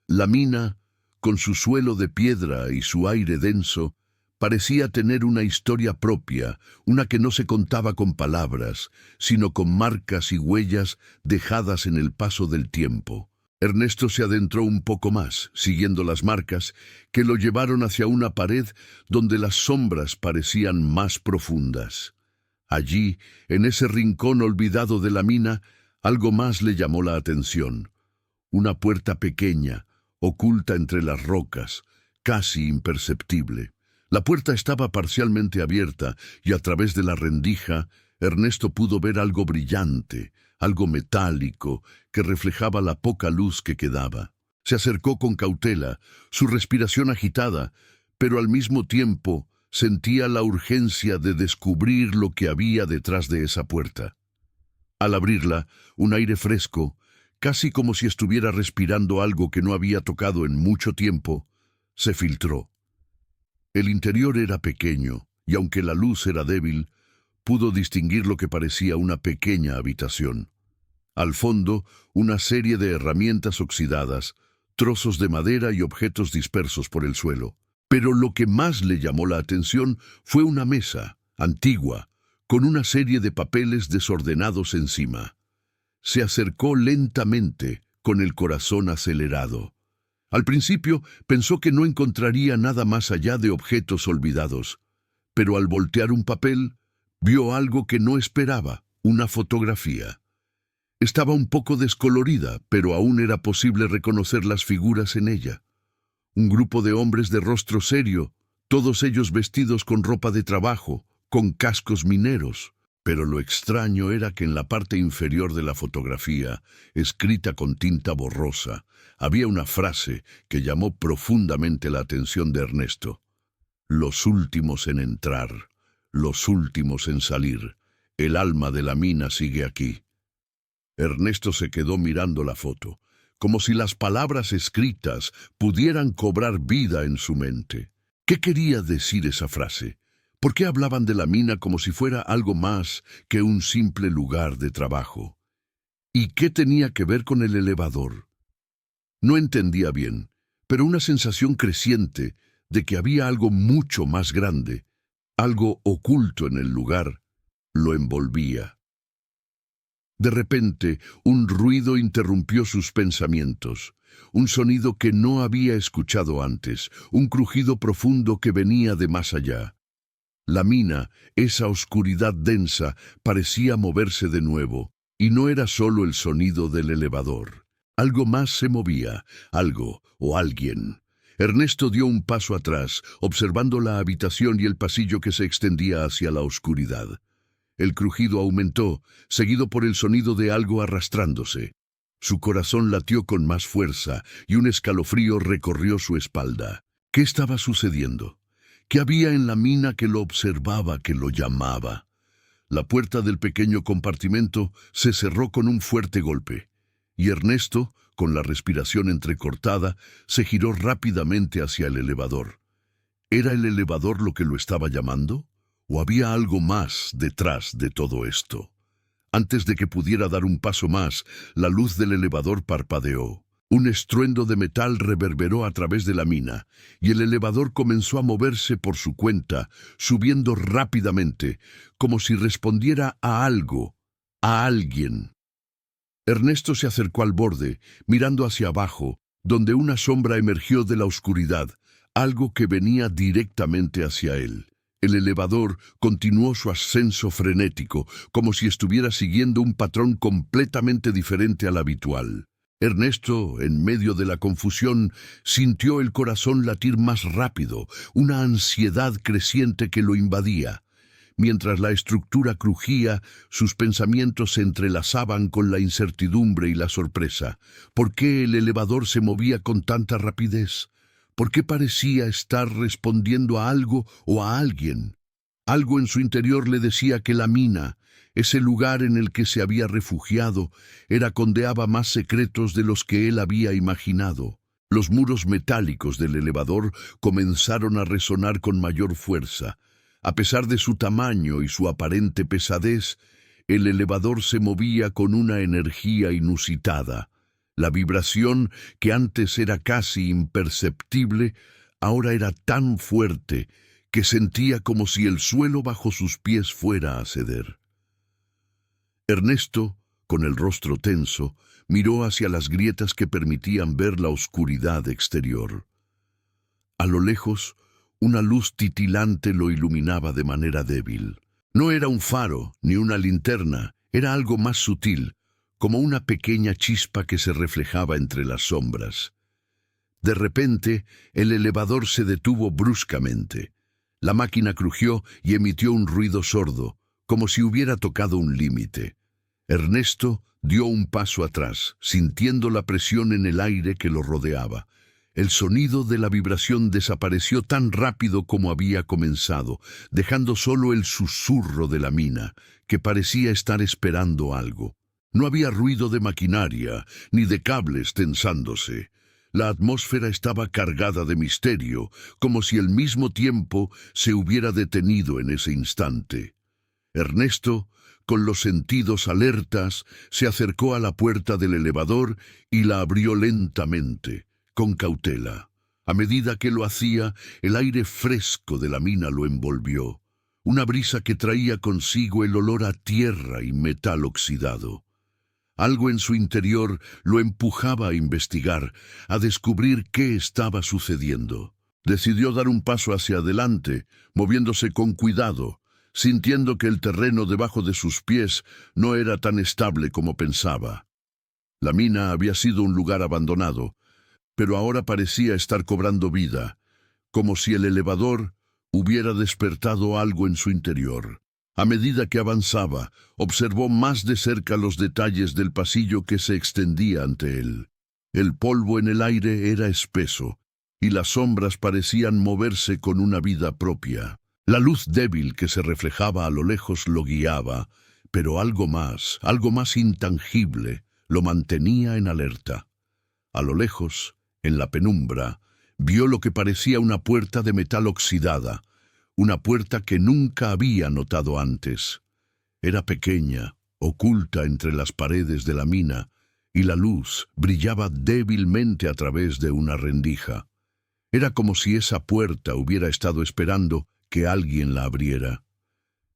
La mina, con su suelo de piedra y su aire denso, parecía tener una historia propia, una que no se contaba con palabras, sino con marcas y huellas dejadas en el paso del tiempo. Ernesto se adentró un poco más, siguiendo las marcas, que lo llevaron hacia una pared donde las sombras parecían más profundas. Allí, en ese rincón olvidado de la mina, algo más le llamó la atención. Una puerta pequeña, oculta entre las rocas, casi imperceptible. La puerta estaba parcialmente abierta y a través de la rendija, Ernesto pudo ver algo brillante, algo metálico, que reflejaba la poca luz que quedaba. Se acercó con cautela, su respiración agitada, pero al mismo tiempo sentía la urgencia de descubrir lo que había detrás de esa puerta. Al abrirla, un aire fresco, casi como si estuviera respirando algo que no había tocado en mucho tiempo, se filtró. El interior era pequeño, y aunque la luz era débil, pudo distinguir lo que parecía una pequeña habitación. Al fondo, una serie de herramientas oxidadas, trozos de madera y objetos dispersos por el suelo. Pero lo que más le llamó la atención fue una mesa, antigua, con una serie de papeles desordenados encima. Se acercó lentamente, con el corazón acelerado. Al principio pensó que no encontraría nada más allá de objetos olvidados, pero al voltear un papel, vio algo que no esperaba, una fotografía. Estaba un poco descolorida, pero aún era posible reconocer las figuras en ella. Un grupo de hombres de rostro serio, todos ellos vestidos con ropa de trabajo, con cascos mineros. Pero lo extraño era que en la parte inferior de la fotografía, escrita con tinta borrosa, había una frase que llamó profundamente la atención de Ernesto. Los últimos en entrar, los últimos en salir. El alma de la mina sigue aquí. Ernesto se quedó mirando la foto, como si las palabras escritas pudieran cobrar vida en su mente. ¿Qué quería decir esa frase? ¿Por qué hablaban de la mina como si fuera algo más que un simple lugar de trabajo? ¿Y qué tenía que ver con el elevador? No entendía bien, pero una sensación creciente de que había algo mucho más grande, algo oculto en el lugar, lo envolvía. De repente, un ruido interrumpió sus pensamientos, un sonido que no había escuchado antes, un crujido profundo que venía de más allá. La mina, esa oscuridad densa, parecía moverse de nuevo, y no era solo el sonido del elevador. Algo más se movía, algo o alguien. Ernesto dio un paso atrás, observando la habitación y el pasillo que se extendía hacia la oscuridad. El crujido aumentó, seguido por el sonido de algo arrastrándose. Su corazón latió con más fuerza y un escalofrío recorrió su espalda. ¿Qué estaba sucediendo? ¿Qué había en la mina que lo observaba, que lo llamaba? La puerta del pequeño compartimento se cerró con un fuerte golpe, y Ernesto, con la respiración entrecortada, se giró rápidamente hacia el elevador. ¿Era el elevador lo que lo estaba llamando? ¿O había algo más detrás de todo esto? Antes de que pudiera dar un paso más, la luz del elevador parpadeó. Un estruendo de metal reverberó a través de la mina, y el elevador comenzó a moverse por su cuenta, subiendo rápidamente, como si respondiera a algo, a alguien. Ernesto se acercó al borde, mirando hacia abajo, donde una sombra emergió de la oscuridad, algo que venía directamente hacia él. El elevador continuó su ascenso frenético, como si estuviera siguiendo un patrón completamente diferente al habitual. Ernesto, en medio de la confusión, sintió el corazón latir más rápido, una ansiedad creciente que lo invadía. Mientras la estructura crujía, sus pensamientos se entrelazaban con la incertidumbre y la sorpresa. ¿Por qué el elevador se movía con tanta rapidez? ¿Por qué parecía estar respondiendo a algo o a alguien? Algo en su interior le decía que la mina, ese lugar en el que se había refugiado, condeaba más secretos de los que él había imaginado. Los muros metálicos del elevador comenzaron a resonar con mayor fuerza. A pesar de su tamaño y su aparente pesadez, el elevador se movía con una energía inusitada. La vibración, que antes era casi imperceptible, ahora era tan fuerte que sentía como si el suelo bajo sus pies fuera a ceder. Ernesto, con el rostro tenso, miró hacia las grietas que permitían ver la oscuridad exterior. A lo lejos, una luz titilante lo iluminaba de manera débil. No era un faro ni una linterna, era algo más sutil, como una pequeña chispa que se reflejaba entre las sombras. De repente, el elevador se detuvo bruscamente. La máquina crujió y emitió un ruido sordo, como si hubiera tocado un límite. Ernesto dio un paso atrás, sintiendo la presión en el aire que lo rodeaba. El sonido de la vibración desapareció tan rápido como había comenzado, dejando solo el susurro de la mina, que parecía estar esperando algo. No había ruido de maquinaria, ni de cables tensándose. La atmósfera estaba cargada de misterio, como si el mismo tiempo se hubiera detenido en ese instante. Ernesto, con los sentidos alertas, se acercó a la puerta del elevador y la abrió lentamente, con cautela. A medida que lo hacía, el aire fresco de la mina lo envolvió, una brisa que traía consigo el olor a tierra y metal oxidado. Algo en su interior lo empujaba a investigar, a descubrir qué estaba sucediendo. Decidió dar un paso hacia adelante, moviéndose con cuidado, sintiendo que el terreno debajo de sus pies no era tan estable como pensaba. La mina había sido un lugar abandonado, pero ahora parecía estar cobrando vida, como si el elevador hubiera despertado algo en su interior. A medida que avanzaba, observó más de cerca los detalles del pasillo que se extendía ante él. El polvo en el aire era espeso, y las sombras parecían moverse con una vida propia. La luz débil que se reflejaba a lo lejos lo guiaba, pero algo más intangible, lo mantenía en alerta. A lo lejos, en la penumbra, vio lo que parecía una puerta de metal oxidada, una puerta que nunca había notado antes. Era pequeña, oculta entre las paredes de la mina, y la luz brillaba débilmente a través de una rendija. Era como si esa puerta hubiera estado esperando que alguien la abriera.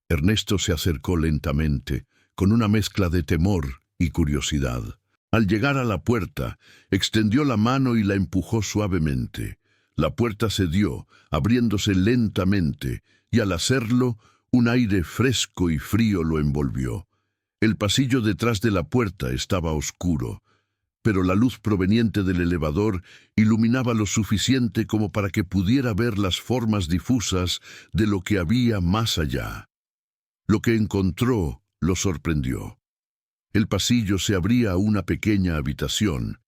Ernesto se acercó lentamente, con una mezcla de temor y curiosidad. Al llegar a la puerta, extendió la mano y la empujó suavemente. La puerta cedió, abriéndose lentamente, y al hacerlo, un aire fresco y frío lo envolvió. El pasillo detrás de la puerta estaba oscuro, pero la luz proveniente del elevador iluminaba lo suficiente como para que pudiera ver las formas difusas de lo que había más allá. Lo que encontró lo sorprendió. El pasillo se abría a una pequeña habitación,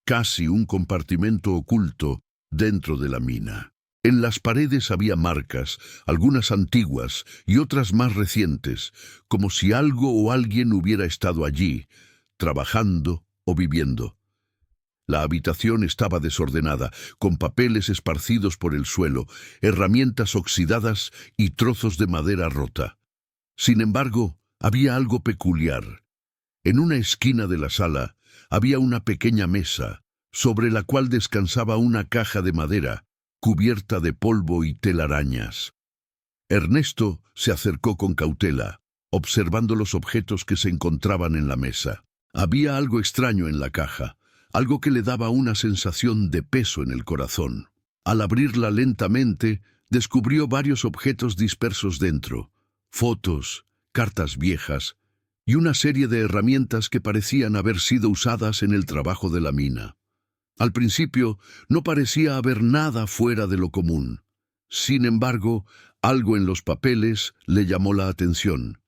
casi un compartimento oculto dentro de la mina. En las paredes había marcas, algunas antiguas y otras más recientes, como si algo o alguien hubiera estado allí, trabajando o viviendo. La habitación estaba desordenada, con papeles esparcidos por el suelo, herramientas oxidadas y trozos de madera rota. Sin embargo, había algo peculiar. En una esquina de la sala había una pequeña mesa, sobre la cual descansaba una caja de madera, cubierta de polvo y telarañas. Ernesto se acercó con cautela, observando los objetos que se encontraban en la mesa. Había algo extraño en la caja, algo que le daba una sensación de peso en el corazón. Al abrirla lentamente, descubrió varios objetos dispersos dentro, fotos, cartas viejas y una serie de herramientas que parecían haber sido usadas en el trabajo de la mina. Al principio no parecía haber nada fuera de lo común. Sin embargo, algo en los papeles le llamó la atención.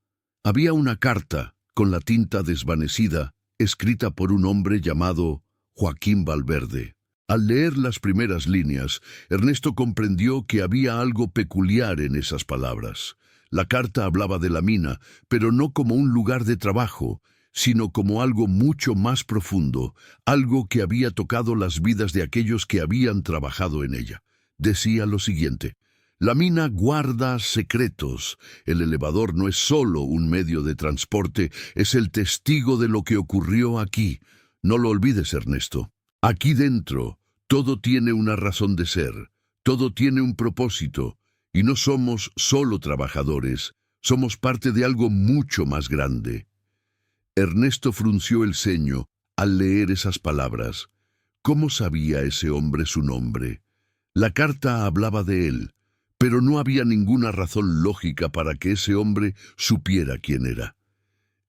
Había una carta, con la tinta desvanecida, escrita por un hombre llamado Joaquín Valverde. Al leer las primeras líneas, Ernesto comprendió que había algo peculiar en esas palabras. La carta hablaba de la mina, pero no como un lugar de trabajo, sino como algo mucho más profundo, algo que había tocado las vidas de aquellos que habían trabajado en ella. Decía lo siguiente: la mina guarda secretos. El elevador no es solo un medio de transporte, es el testigo de lo que ocurrió aquí. No lo olvides, Ernesto. Aquí dentro, todo tiene una razón de ser, todo tiene un propósito, y no somos solo trabajadores, somos parte de algo mucho más grande. Ernesto frunció el ceño al leer esas palabras. ¿Cómo sabía ese hombre su nombre? La carta hablaba de él, pero no había ninguna razón lógica para que ese hombre supiera quién era.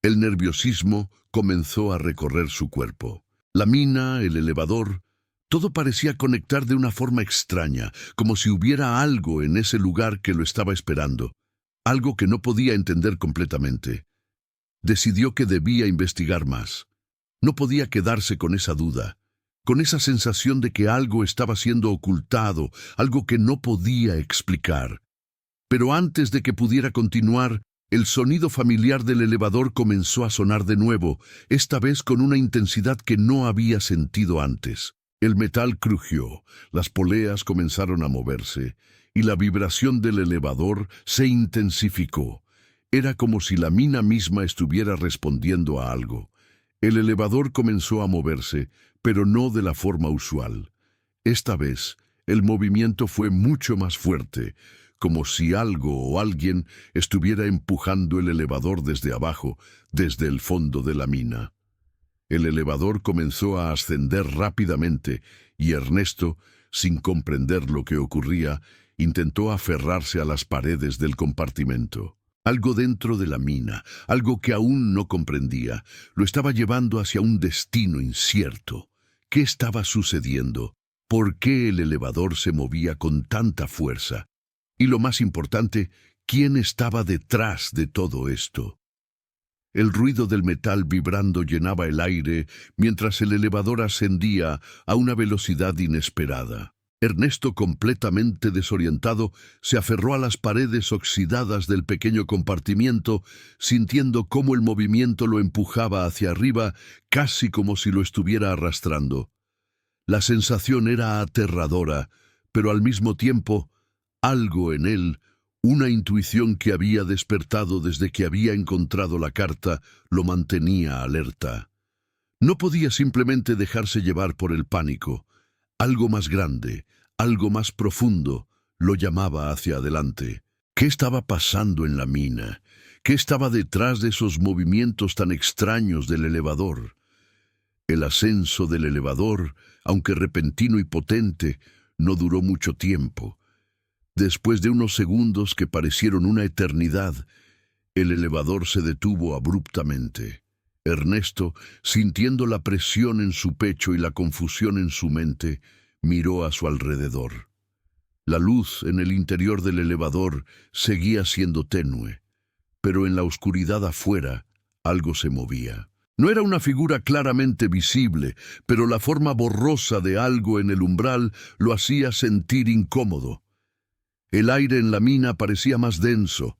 El nerviosismo comenzó a recorrer su cuerpo. La mina, el elevador, todo parecía conectar de una forma extraña, como si hubiera algo en ese lugar que lo estaba esperando, algo que no podía entender completamente. Decidió que debía investigar más. No podía quedarse con esa duda, con esa sensación de que algo estaba siendo ocultado, algo que no podía explicar. Pero antes de que pudiera continuar, el sonido familiar del elevador comenzó a sonar de nuevo, esta vez con una intensidad que no había sentido antes. El metal crujió, las poleas comenzaron a moverse, y la vibración del elevador se intensificó. Era como si la mina misma estuviera respondiendo a algo. El elevador comenzó a moverse, pero no de la forma usual. Esta vez, el movimiento fue mucho más fuerte, como si algo o alguien estuviera empujando el elevador desde abajo, desde el fondo de la mina. El elevador comenzó a ascender rápidamente y Ernesto, sin comprender lo que ocurría, intentó aferrarse a las paredes del compartimento. Algo dentro de la mina, algo que aún no comprendía, lo estaba llevando hacia un destino incierto. ¿Qué estaba sucediendo? ¿Por qué el elevador se movía con tanta fuerza? Y lo más importante, ¿quién estaba detrás de todo esto? El ruido del metal vibrando llenaba el aire mientras el elevador ascendía a una velocidad inesperada. Ernesto, completamente desorientado, se aferró a las paredes oxidadas del pequeño compartimiento, sintiendo cómo el movimiento lo empujaba hacia arriba, casi como si lo estuviera arrastrando. La sensación era aterradora, pero al mismo tiempo, algo en él, una intuición que había despertado desde que había encontrado la carta, lo mantenía alerta. No podía simplemente dejarse llevar por el pánico. Algo más grande, algo más profundo, lo llamaba hacia adelante. ¿Qué estaba pasando en la mina? ¿Qué estaba detrás de esos movimientos tan extraños del elevador? El ascenso del elevador, aunque repentino y potente, no duró mucho tiempo. Después de unos segundos que parecieron una eternidad, el elevador se detuvo abruptamente. Ernesto, sintiendo la presión en su pecho y la confusión en su mente, miró a su alrededor. La luz en el interior del elevador seguía siendo tenue, pero en la oscuridad afuera algo se movía. No era una figura claramente visible, pero la forma borrosa de algo en el umbral lo hacía sentir incómodo. El aire en la mina parecía más denso,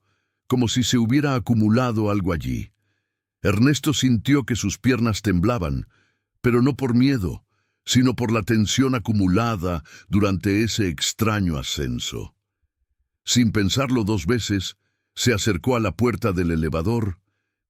como si se hubiera acumulado algo allí. Ernesto sintió que sus piernas temblaban, pero no por miedo, sino por la tensión acumulada durante ese extraño ascenso. Sin pensarlo dos veces, se acercó a la puerta del elevador,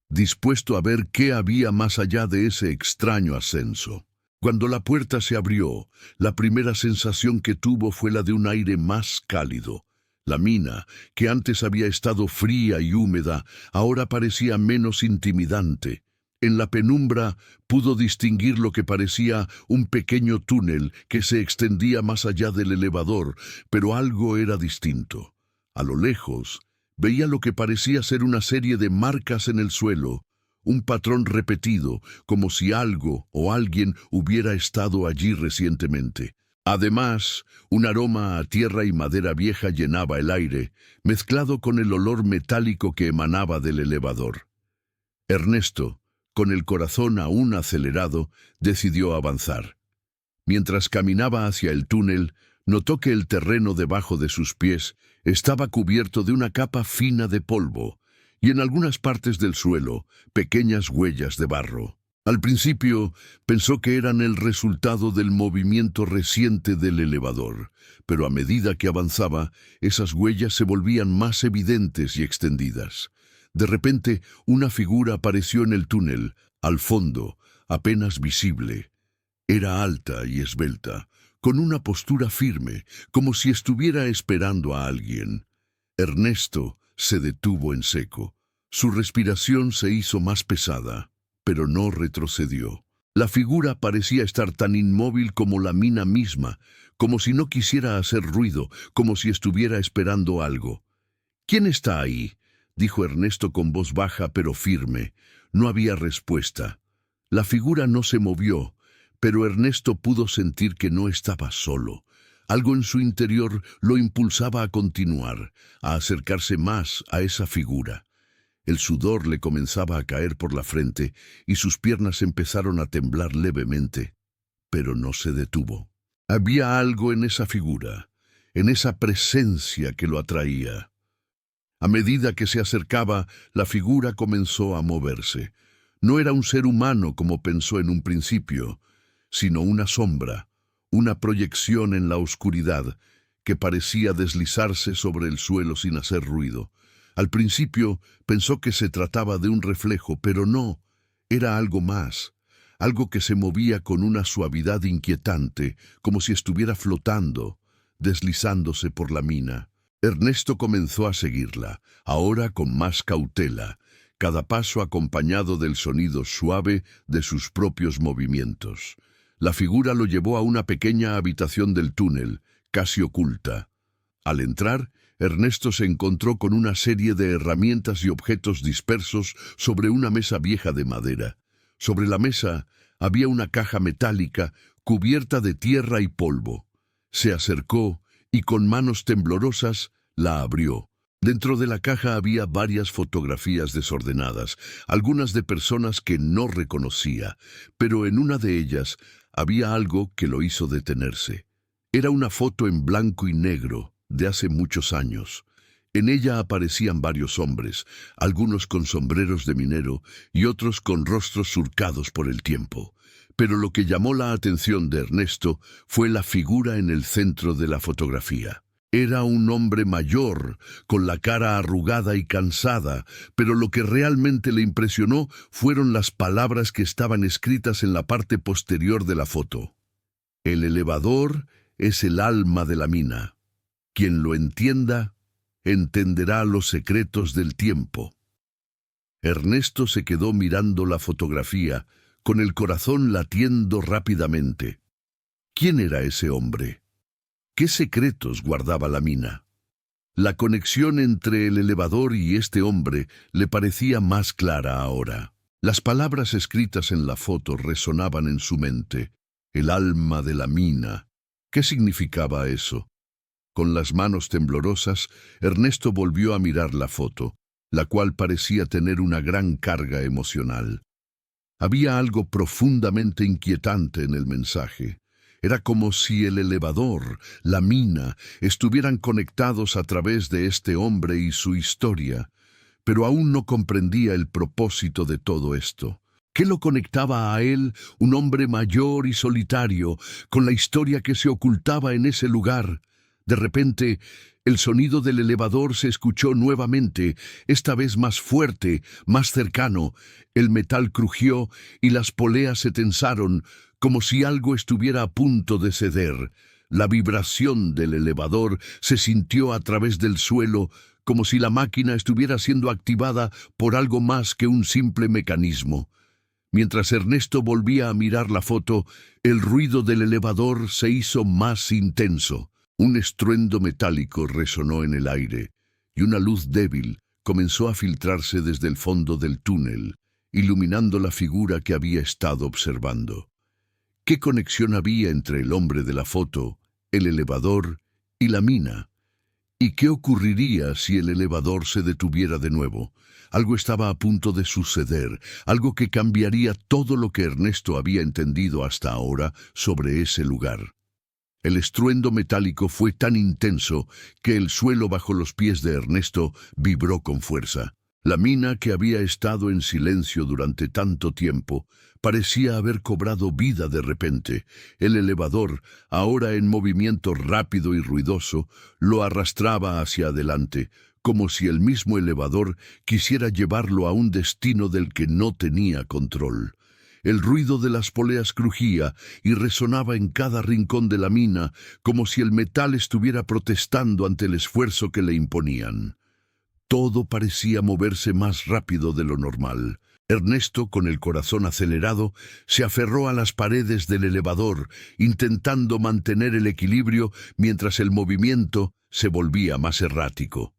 dispuesto a ver qué había más allá de ese extraño ascenso. Cuando la puerta se abrió, la primera sensación que tuvo fue la de un aire más cálido. La mina, que antes había estado fría y húmeda, ahora parecía menos intimidante. En la penumbra pudo distinguir lo que parecía un pequeño túnel que se extendía más allá del elevador, pero algo era distinto. A lo lejos, veía lo que parecía ser una serie de marcas en el suelo, un patrón repetido, como si algo o alguien hubiera estado allí recientemente. Además, un aroma a tierra y madera vieja llenaba el aire, mezclado con el olor metálico que emanaba del elevador. Ernesto, con el corazón aún acelerado, decidió avanzar. Mientras caminaba hacia el túnel, notó que el terreno debajo de sus pies estaba cubierto de una capa fina de polvo, y en algunas partes del suelo, pequeñas huellas de barro. Al principio, pensó que eran el resultado del movimiento reciente del elevador, pero a medida que avanzaba, esas huellas se volvían más evidentes y extendidas. De repente, una figura apareció en el túnel, al fondo, apenas visible. Era alta y esbelta, con una postura firme, como si estuviera esperando a alguien. Ernesto se detuvo en seco. Su respiración se hizo más pesada, pero no retrocedió. La figura parecía estar tan inmóvil como la mina misma, como si no quisiera hacer ruido, como si estuviera esperando algo. «¿Quién está ahí?», dijo Ernesto con voz baja pero firme. No había respuesta. La figura no se movió, pero Ernesto pudo sentir que no estaba solo. Algo en su interior lo impulsaba a continuar, a acercarse más a esa figura. El sudor le comenzaba a caer por la frente y sus piernas empezaron a temblar levemente, pero no se detuvo. Había algo en esa figura, en esa presencia que lo atraía. A medida que se acercaba, la figura comenzó a moverse. No era un ser humano como pensó en un principio, sino una sombra, una proyección en la oscuridad que parecía deslizarse sobre el suelo sin hacer ruido. Al principio pensó que se trataba de un reflejo, pero no, era algo más, algo que se movía con una suavidad inquietante, como si estuviera flotando, deslizándose por la mina. Ernesto comenzó a seguirla, ahora con más cautela, cada paso acompañado del sonido suave de sus propios movimientos. La figura lo llevó a una pequeña habitación del túnel, casi oculta. Al entrar, Ernesto se encontró con una serie de herramientas y objetos dispersos sobre una mesa vieja de madera. Sobre la mesa había una caja metálica cubierta de tierra y polvo. Se acercó y con manos temblorosas la abrió. Dentro de la caja había varias fotografías desordenadas, algunas de personas que no reconocía, pero en una de ellas había algo que lo hizo detenerse. Era una foto en blanco y negro de hace muchos años. En ella aparecían varios hombres, algunos con sombreros de minero y otros con rostros surcados por el tiempo. Pero lo que llamó la atención de Ernesto fue la figura en el centro de la fotografía. Era un hombre mayor, con la cara arrugada y cansada, pero lo que realmente le impresionó fueron las palabras que estaban escritas en la parte posterior de la foto. El elevador es el alma de la mina. Quien lo entienda, entenderá los secretos del tiempo. Ernesto se quedó mirando la fotografía, con el corazón latiendo rápidamente. ¿Quién era ese hombre? ¿Qué secretos guardaba la mina? La conexión entre el elevador y este hombre le parecía más clara ahora. Las palabras escritas en la foto resonaban en su mente. El alma de la mina. ¿Qué significaba eso? Con las manos temblorosas, Ernesto volvió a mirar la foto, la cual parecía tener una gran carga emocional. Había algo profundamente inquietante en el mensaje. Era como si el elevador, la mina, estuvieran conectados a través de este hombre y su historia, pero aún no comprendía el propósito de todo esto. ¿Qué lo conectaba a él, un hombre mayor y solitario, con la historia que se ocultaba en ese lugar? De repente, el sonido del elevador se escuchó nuevamente, esta vez más fuerte, más cercano. El metal crujió y las poleas se tensaron, como si algo estuviera a punto de ceder. La vibración del elevador se sintió a través del suelo, como si la máquina estuviera siendo activada por algo más que un simple mecanismo. Mientras Ernesto volvía a mirar la foto, el ruido del elevador se hizo más intenso. Un estruendo metálico resonó en el aire, y una luz débil comenzó a filtrarse desde el fondo del túnel, iluminando la figura que había estado observando. ¿Qué conexión había entre el hombre de la foto, el elevador y la mina? ¿Y qué ocurriría si el elevador se detuviera de nuevo? Algo estaba a punto de suceder, algo que cambiaría todo lo que Ernesto había entendido hasta ahora sobre ese lugar. El estruendo metálico fue tan intenso que el suelo bajo los pies de Ernesto vibró con fuerza. La mina, que había estado en silencio durante tanto tiempo, parecía haber cobrado vida de repente. El elevador, ahora en movimiento rápido y ruidoso, lo arrastraba hacia adelante, como si el mismo elevador quisiera llevarlo a un destino del que no tenía control. El ruido de las poleas crujía y resonaba en cada rincón de la mina, como si el metal estuviera protestando ante el esfuerzo que le imponían. Todo parecía moverse más rápido de lo normal. Ernesto, con el corazón acelerado, se aferró a las paredes del elevador, intentando mantener el equilibrio mientras el movimiento se volvía más errático.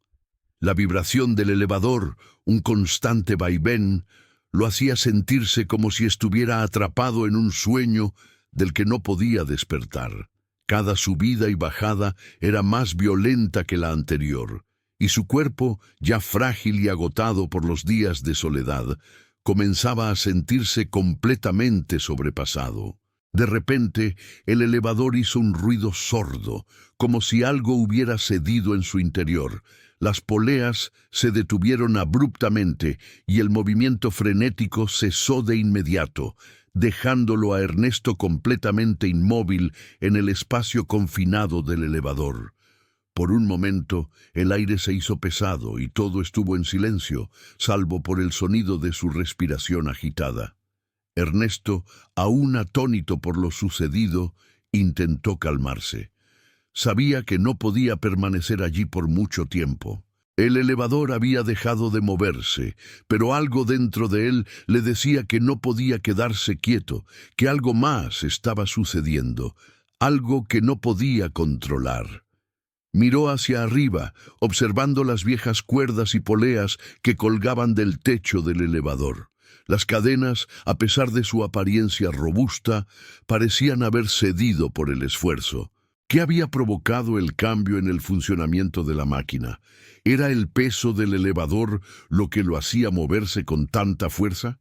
La vibración del elevador, un constante vaivén, lo hacía sentirse como si estuviera atrapado en un sueño del que no podía despertar. Cada subida y bajada era más violenta que la anterior, y su cuerpo, ya frágil y agotado por los días de soledad, comenzaba a sentirse completamente sobrepasado. De repente, el elevador hizo un ruido sordo, como si algo hubiera cedido en su interior. Las poleas se detuvieron abruptamente y el movimiento frenético cesó de inmediato, dejándolo a Ernesto completamente inmóvil en el espacio confinado del elevador. Por un momento, el aire se hizo pesado y todo estuvo en silencio, salvo por el sonido de su respiración agitada. Ernesto, aún atónito por lo sucedido, intentó calmarse. Sabía que no podía permanecer allí por mucho tiempo. El elevador había dejado de moverse, pero algo dentro de él le decía que no podía quedarse quieto, que algo más estaba sucediendo, algo que no podía controlar. Miró hacia arriba, observando las viejas cuerdas y poleas que colgaban del techo del elevador. Las cadenas, a pesar de su apariencia robusta, parecían haber cedido por el esfuerzo. ¿Qué había provocado el cambio en el funcionamiento de la máquina? ¿Era el peso del elevador lo que lo hacía moverse con tanta fuerza?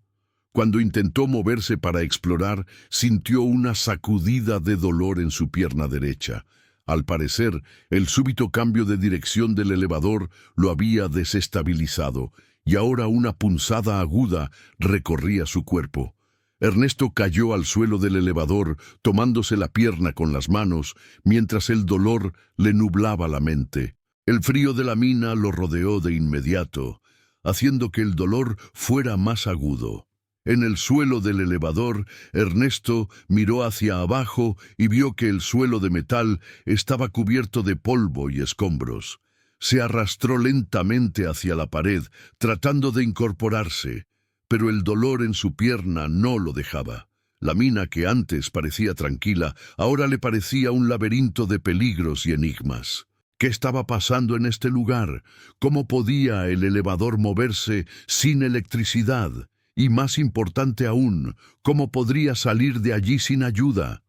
Cuando intentó moverse para explorar, sintió una sacudida de dolor en su pierna derecha. Al parecer, el súbito cambio de dirección del elevador lo había desestabilizado, y ahora una punzada aguda recorría su cuerpo. Ernesto cayó al suelo del elevador, tomándose la pierna con las manos, mientras el dolor le nublaba la mente. El frío de la mina lo rodeó de inmediato, haciendo que el dolor fuera más agudo. En el suelo del elevador, Ernesto miró hacia abajo y vio que el suelo de metal estaba cubierto de polvo y escombros. Se arrastró lentamente hacia la pared, tratando de incorporarse, pero el dolor en su pierna no lo dejaba. La mina, que antes parecía tranquila, ahora le parecía un laberinto de peligros y enigmas. ¿Qué estaba pasando en este lugar? ¿Cómo podía el elevador moverse sin electricidad? Y más importante aún, ¿cómo podría salir de allí sin ayuda?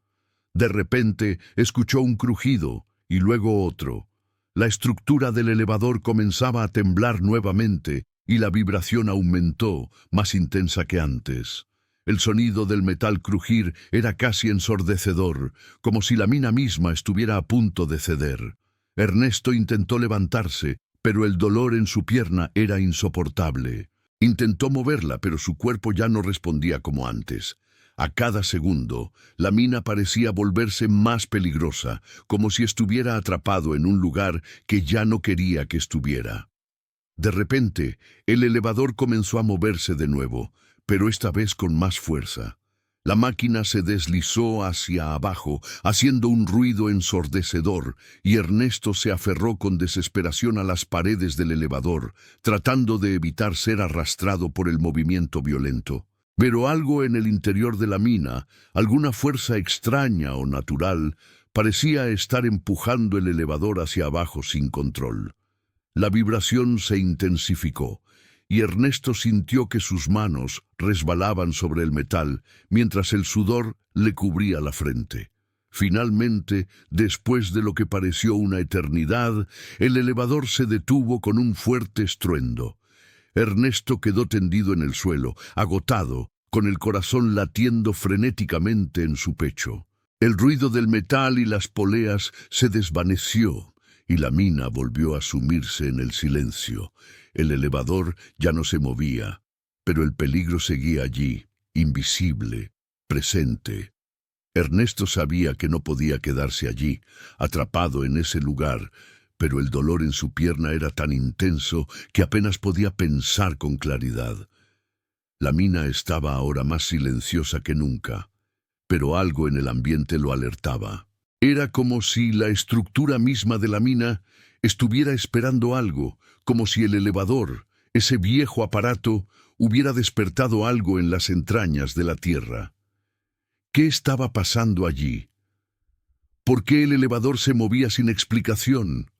De repente escuchó un crujido y luego otro. La estructura del elevador comenzaba a temblar nuevamente y la vibración aumentó, más intensa que antes. El sonido del metal crujir era casi ensordecedor, como si la mina misma estuviera a punto de ceder. Ernesto intentó levantarse, pero el dolor en su pierna era insoportable. Intentó moverla, pero su cuerpo ya no respondía como antes. A cada segundo, la mina parecía volverse más peligrosa, como si estuviera atrapado en un lugar que ya no quería que estuviera. De repente, el elevador comenzó a moverse de nuevo, pero esta vez con más fuerza. La máquina se deslizó hacia abajo, haciendo un ruido ensordecedor, y Ernesto se aferró con desesperación a las paredes del elevador, tratando de evitar ser arrastrado por el movimiento violento. Pero algo en el interior de la mina, alguna fuerza extraña o natural, parecía estar empujando el elevador hacia abajo sin control. La vibración se intensificó, y Ernesto sintió que sus manos resbalaban sobre el metal, mientras el sudor le cubría la frente. Finalmente, después de lo que pareció una eternidad, el elevador se detuvo con un fuerte estruendo. Ernesto quedó tendido en el suelo, agotado, con el corazón latiendo frenéticamente en su pecho. El ruido del metal y las poleas se desvaneció, y la mina volvió a sumirse en el silencio. El elevador ya no se movía, pero el peligro seguía allí, invisible, presente. Ernesto sabía que no podía quedarse allí, atrapado en ese lugar, pero el dolor en su pierna era tan intenso que apenas podía pensar con claridad. La mina estaba ahora más silenciosa que nunca, pero algo en el ambiente lo alertaba. Era como si la estructura misma de la mina estuviera esperando algo, como si el elevador Ese viejo aparato hubiera despertado algo en las entrañas de la Tierra. ¿Qué estaba pasando allí? ¿Por qué el elevador se movía sin explicación?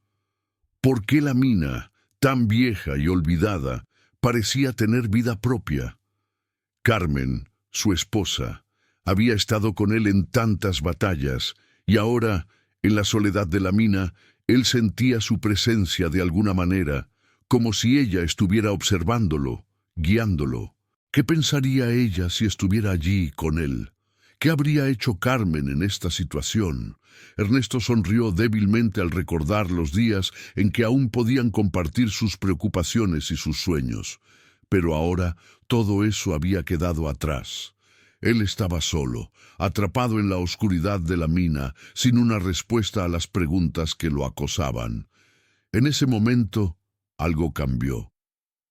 ¿Por qué la mina, tan vieja y olvidada, parecía tener vida propia? Carmen, su esposa, había estado con él en tantas batallas, y ahora, en la soledad de la mina, él sentía su presencia de alguna manera, como si ella estuviera observándolo, guiándolo. ¿Qué pensaría ella si estuviera allí con él? ¿Qué habría hecho Carmen en esta situación? Ernesto sonrió débilmente al recordar los días en que aún podían compartir sus preocupaciones y sus sueños. Pero ahora todo eso había quedado atrás. Él estaba solo, atrapado en la oscuridad de la mina, sin una respuesta a las preguntas que lo acosaban. En ese momento, algo cambió.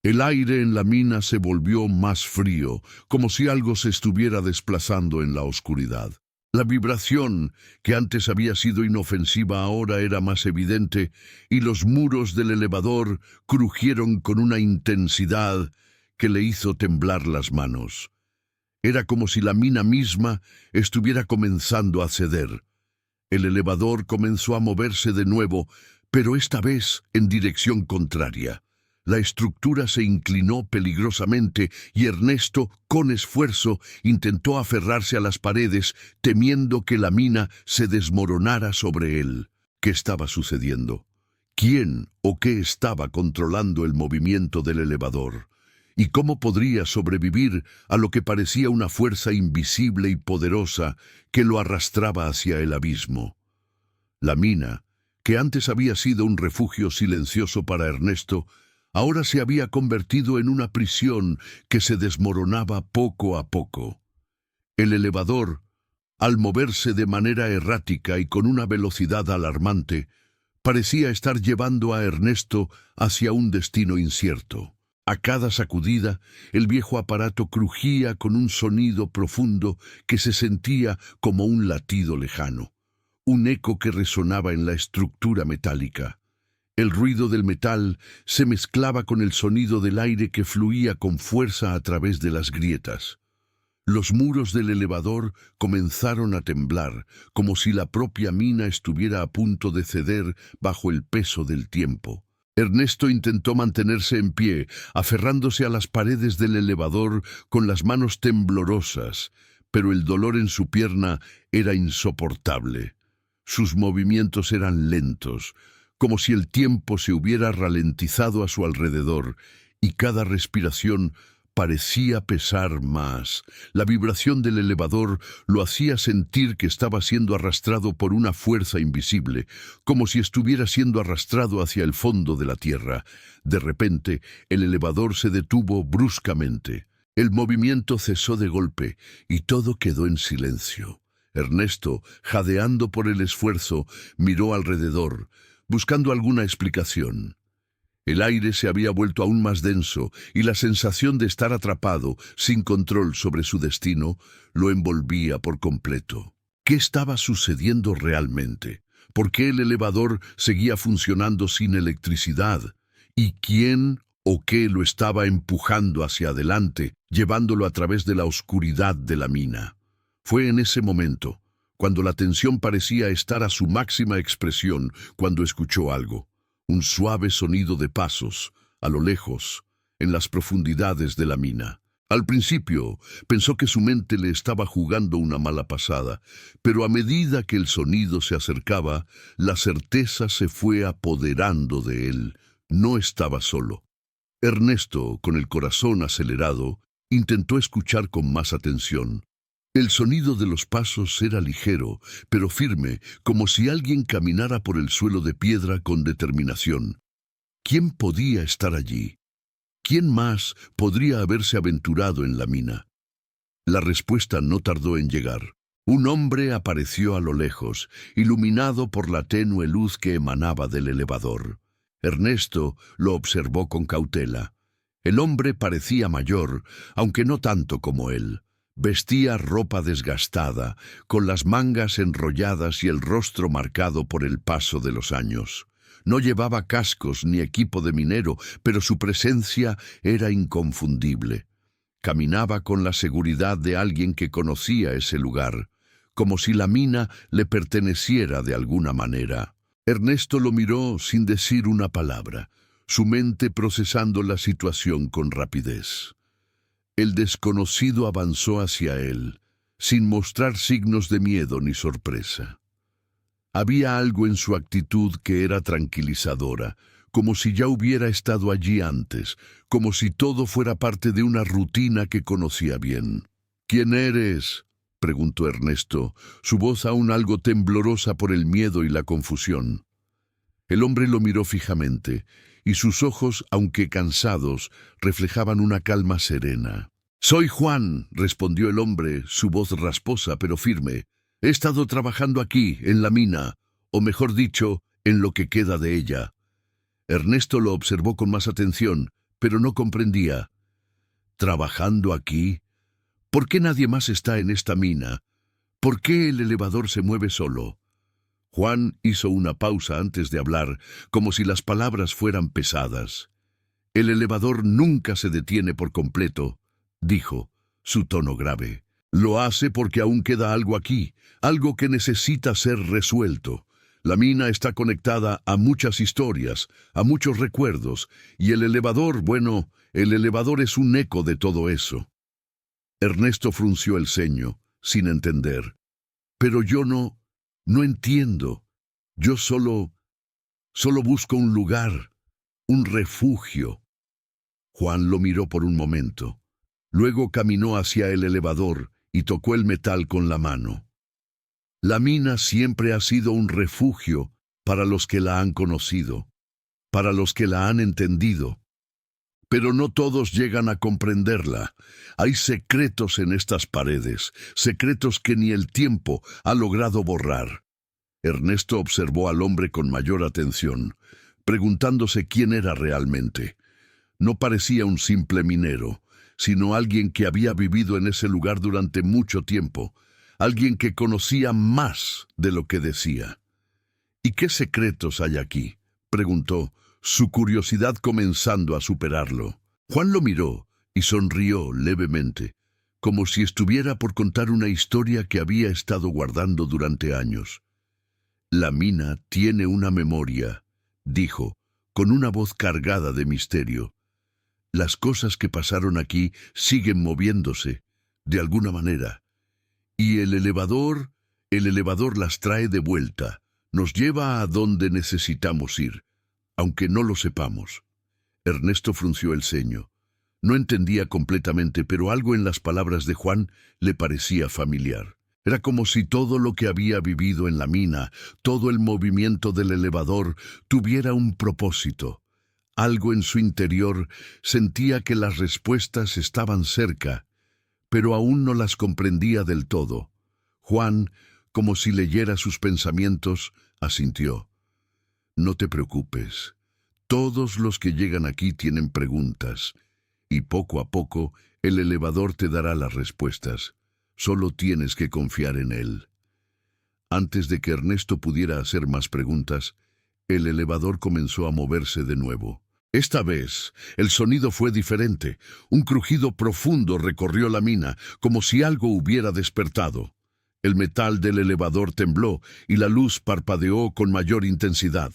El aire en la mina se volvió más frío, como si algo se estuviera desplazando en la oscuridad. La vibración, que antes había sido inofensiva, ahora era más evidente, y los muros del elevador crujieron con una intensidad que le hizo temblar las manos. Era como si la mina misma estuviera comenzando a ceder. El elevador comenzó a moverse de nuevo, pero esta vez en dirección contraria. La estructura se inclinó peligrosamente y Ernesto, con esfuerzo, intentó aferrarse a las paredes, temiendo que la mina se desmoronara sobre él. ¿Qué estaba sucediendo? ¿Quién o qué estaba controlando el movimiento del elevador? ¿Y cómo podría sobrevivir a lo que parecía una fuerza invisible y poderosa que lo arrastraba hacia el abismo? La mina, que antes había sido un refugio silencioso para Ernesto, ahora se había convertido en una prisión que se desmoronaba poco a poco. El elevador, al moverse de manera errática y con una velocidad alarmante, parecía estar llevando a Ernesto hacia un destino incierto. A cada sacudida, el viejo aparato crujía con un sonido profundo que se sentía como un latido lejano, un eco que resonaba en la estructura metálica. El ruido del metal se mezclaba con el sonido del aire que fluía con fuerza a través de las grietas. Los muros del elevador comenzaron a temblar, como si la propia mina estuviera a punto de ceder bajo el peso del tiempo. Ernesto intentó mantenerse en pie, aferrándose a las paredes del elevador con las manos temblorosas, pero el dolor en su pierna era insoportable. Sus movimientos eran lentos, como si el tiempo se hubiera ralentizado a su alrededor, y cada respiración parecía pesar más. La vibración del elevador lo hacía sentir que estaba siendo arrastrado por una fuerza invisible, como si estuviera siendo arrastrado hacia el fondo de la tierra. De repente, el elevador se detuvo bruscamente. El movimiento cesó de golpe, y todo quedó en silencio. Ernesto, jadeando por el esfuerzo, miró alrededor, buscando alguna explicación. El aire se había vuelto aún más denso y la sensación de estar atrapado, sin control sobre su destino, lo envolvía por completo. ¿Qué estaba sucediendo realmente? ¿Por qué el elevador seguía funcionando sin electricidad? ¿Y quién o qué lo estaba empujando hacia adelante, llevándolo a través de la oscuridad de la mina? Fue en ese momento, cuando la tensión parecía estar a su máxima expresión, cuando escuchó algo. Un suave sonido de pasos, a lo lejos, en las profundidades de la mina. Al principio, pensó que su mente le estaba jugando una mala pasada, pero a medida que el sonido se acercaba, la certeza se fue apoderando de él. No estaba solo. Ernesto, con el corazón acelerado, intentó escuchar con más atención. El sonido de los pasos era ligero, pero firme, como si alguien caminara por el suelo de piedra con determinación. ¿Quién podía estar allí? ¿Quién más podría haberse aventurado en la mina? La respuesta no tardó en llegar. Un hombre apareció a lo lejos, iluminado por la tenue luz que emanaba del elevador. Ernesto lo observó con cautela. El hombre parecía mayor, aunque no tanto como él. Vestía ropa desgastada, con las mangas enrolladas y el rostro marcado por el paso de los años. No llevaba cascos ni equipo de minero, pero su presencia era inconfundible. Caminaba con la seguridad de alguien que conocía ese lugar, como si la mina le perteneciera de alguna manera. Ernesto lo miró sin decir una palabra, su mente procesando la situación con rapidez. El desconocido avanzó hacia él, sin mostrar signos de miedo ni sorpresa. Había algo en su actitud que era tranquilizadora, como si ya hubiera estado allí antes, como si todo fuera parte de una rutina que conocía bien. «¿Quién eres?», preguntó Ernesto, su voz aún algo temblorosa por el miedo y la confusión. El hombre lo miró fijamente, y sus ojos, aunque cansados, reflejaban una calma serena. «Soy Juan», respondió el hombre, su voz rasposa pero firme. «He estado trabajando aquí, en la mina, o mejor dicho, en lo que queda de ella». Ernesto lo observó con más atención, pero no comprendía. «¿Trabajando aquí? ¿Por qué nadie más está en esta mina? ¿Por qué el elevador se mueve solo?» Juan hizo una pausa antes de hablar, como si las palabras fueran pesadas. «El elevador nunca se detiene por completo», dijo, su tono grave. «Lo hace porque aún queda algo aquí, algo que necesita ser resuelto. La mina está conectada a muchas historias, a muchos recuerdos, y el elevador, bueno, el elevador es un eco de todo eso». Ernesto frunció el ceño, sin entender. «Pero yo no entiendo. Yo solo busco un lugar, un refugio». Juan lo miró por un momento. Luego caminó hacia el elevador y tocó el metal con la mano. «La mina siempre ha sido un refugio para los que la han conocido, para los que la han entendido. Pero no todos llegan a comprenderla. Hay secretos en estas paredes, secretos que ni el tiempo ha logrado borrar». Ernesto observó al hombre con mayor atención, preguntándose quién era realmente. No parecía un simple minero, sino alguien que había vivido en ese lugar durante mucho tiempo, alguien que conocía más de lo que decía. «¿Y qué secretos hay aquí?», preguntó, su curiosidad comenzando a superarlo. Juan lo miró y sonrió levemente, como si estuviera por contar una historia que había estado guardando durante años. «La mina tiene una memoria», dijo, con una voz cargada de misterio. «Las cosas que pasaron aquí siguen moviéndose, de alguna manera. Y el elevador las trae de vuelta, nos lleva a donde necesitamos ir, aunque no lo sepamos». Ernesto frunció el ceño. No entendía completamente, pero algo en las palabras de Juan le parecía familiar. Era como si todo lo que había vivido en la mina, todo el movimiento del elevador, tuviera un propósito. Algo en su interior sentía que las respuestas estaban cerca, pero aún no las comprendía del todo. Juan, como si leyera sus pensamientos, asintió. «No te preocupes. Todos los que llegan aquí tienen preguntas, y poco a poco el elevador te dará las respuestas. Solo tienes que confiar en él». Antes de que Ernesto pudiera hacer más preguntas, el elevador comenzó a moverse de nuevo. Esta vez, el sonido fue diferente. Un crujido profundo recorrió la mina, como si algo hubiera despertado. El metal del elevador tembló y la luz parpadeó con mayor intensidad.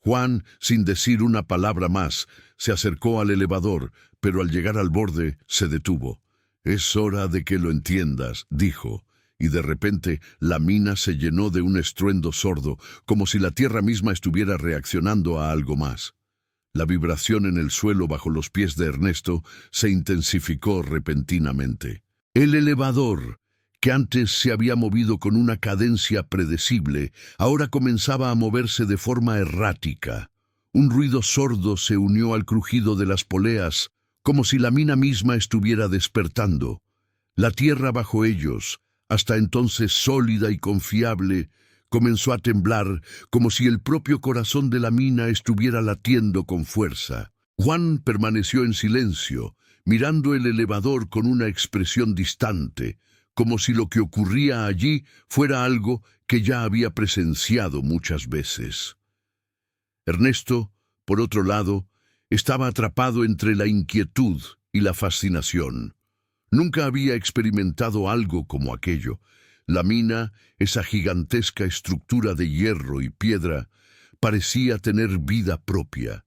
Juan, sin decir una palabra más, se acercó al elevador, pero al llegar al borde, se detuvo. «Es hora de que lo entiendas», dijo, y de repente la mina se llenó de un estruendo sordo, como si la tierra misma estuviera reaccionando a algo más. La vibración en el suelo bajo los pies de Ernesto se intensificó repentinamente. El elevador, que antes se había movido con una cadencia predecible, ahora comenzaba a moverse de forma errática. Un ruido sordo se unió al crujido de las poleas, como si la mina misma estuviera despertando. La tierra bajo ellos, hasta entonces sólida y confiable, comenzó a temblar, como si el propio corazón de la mina estuviera latiendo con fuerza. Juan permaneció en silencio, mirando el elevador con una expresión distante, como si lo que ocurría allí fuera algo que ya había presenciado muchas veces. Ernesto, por otro lado, estaba atrapado entre la inquietud y la fascinación. Nunca había experimentado algo como aquello. La mina, esa gigantesca estructura de hierro y piedra, parecía tener vida propia,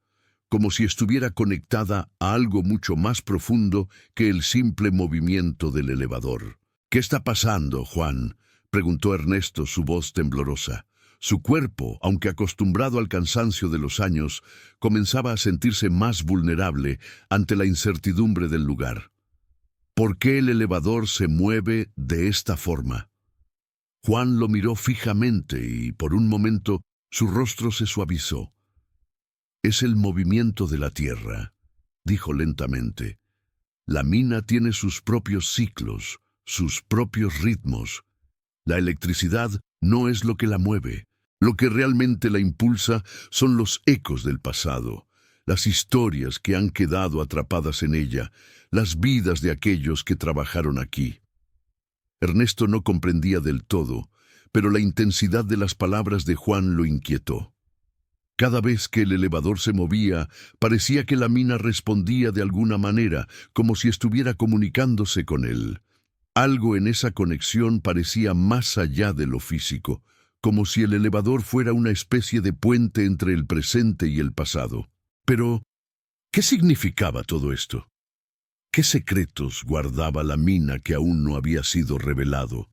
como si estuviera conectada a algo mucho más profundo que el simple movimiento del elevador. «¿Qué está pasando, Juan?», preguntó Ernesto, su voz temblorosa. Su cuerpo, aunque acostumbrado al cansancio de los años, comenzaba a sentirse más vulnerable ante la incertidumbre del lugar. «¿Por qué el elevador se mueve de esta forma?». Juan lo miró fijamente y, por un momento, su rostro se suavizó. «Es el movimiento de la tierra», dijo lentamente. «La mina tiene sus propios ciclos, sus propios ritmos. La electricidad no es lo que la mueve. Lo que realmente la impulsa son los ecos del pasado, las historias que han quedado atrapadas en ella, las vidas de aquellos que trabajaron aquí». Ernesto no comprendía del todo, pero la intensidad de las palabras de Juan lo inquietó. Cada vez que el elevador se movía, parecía que la mina respondía de alguna manera, como si estuviera comunicándose con él. Algo en esa conexión parecía más allá de lo físico, como si el elevador fuera una especie de puente entre el presente y el pasado. Pero, ¿qué significaba todo esto? ¿Qué secretos guardaba la mina que aún no había sido revelado?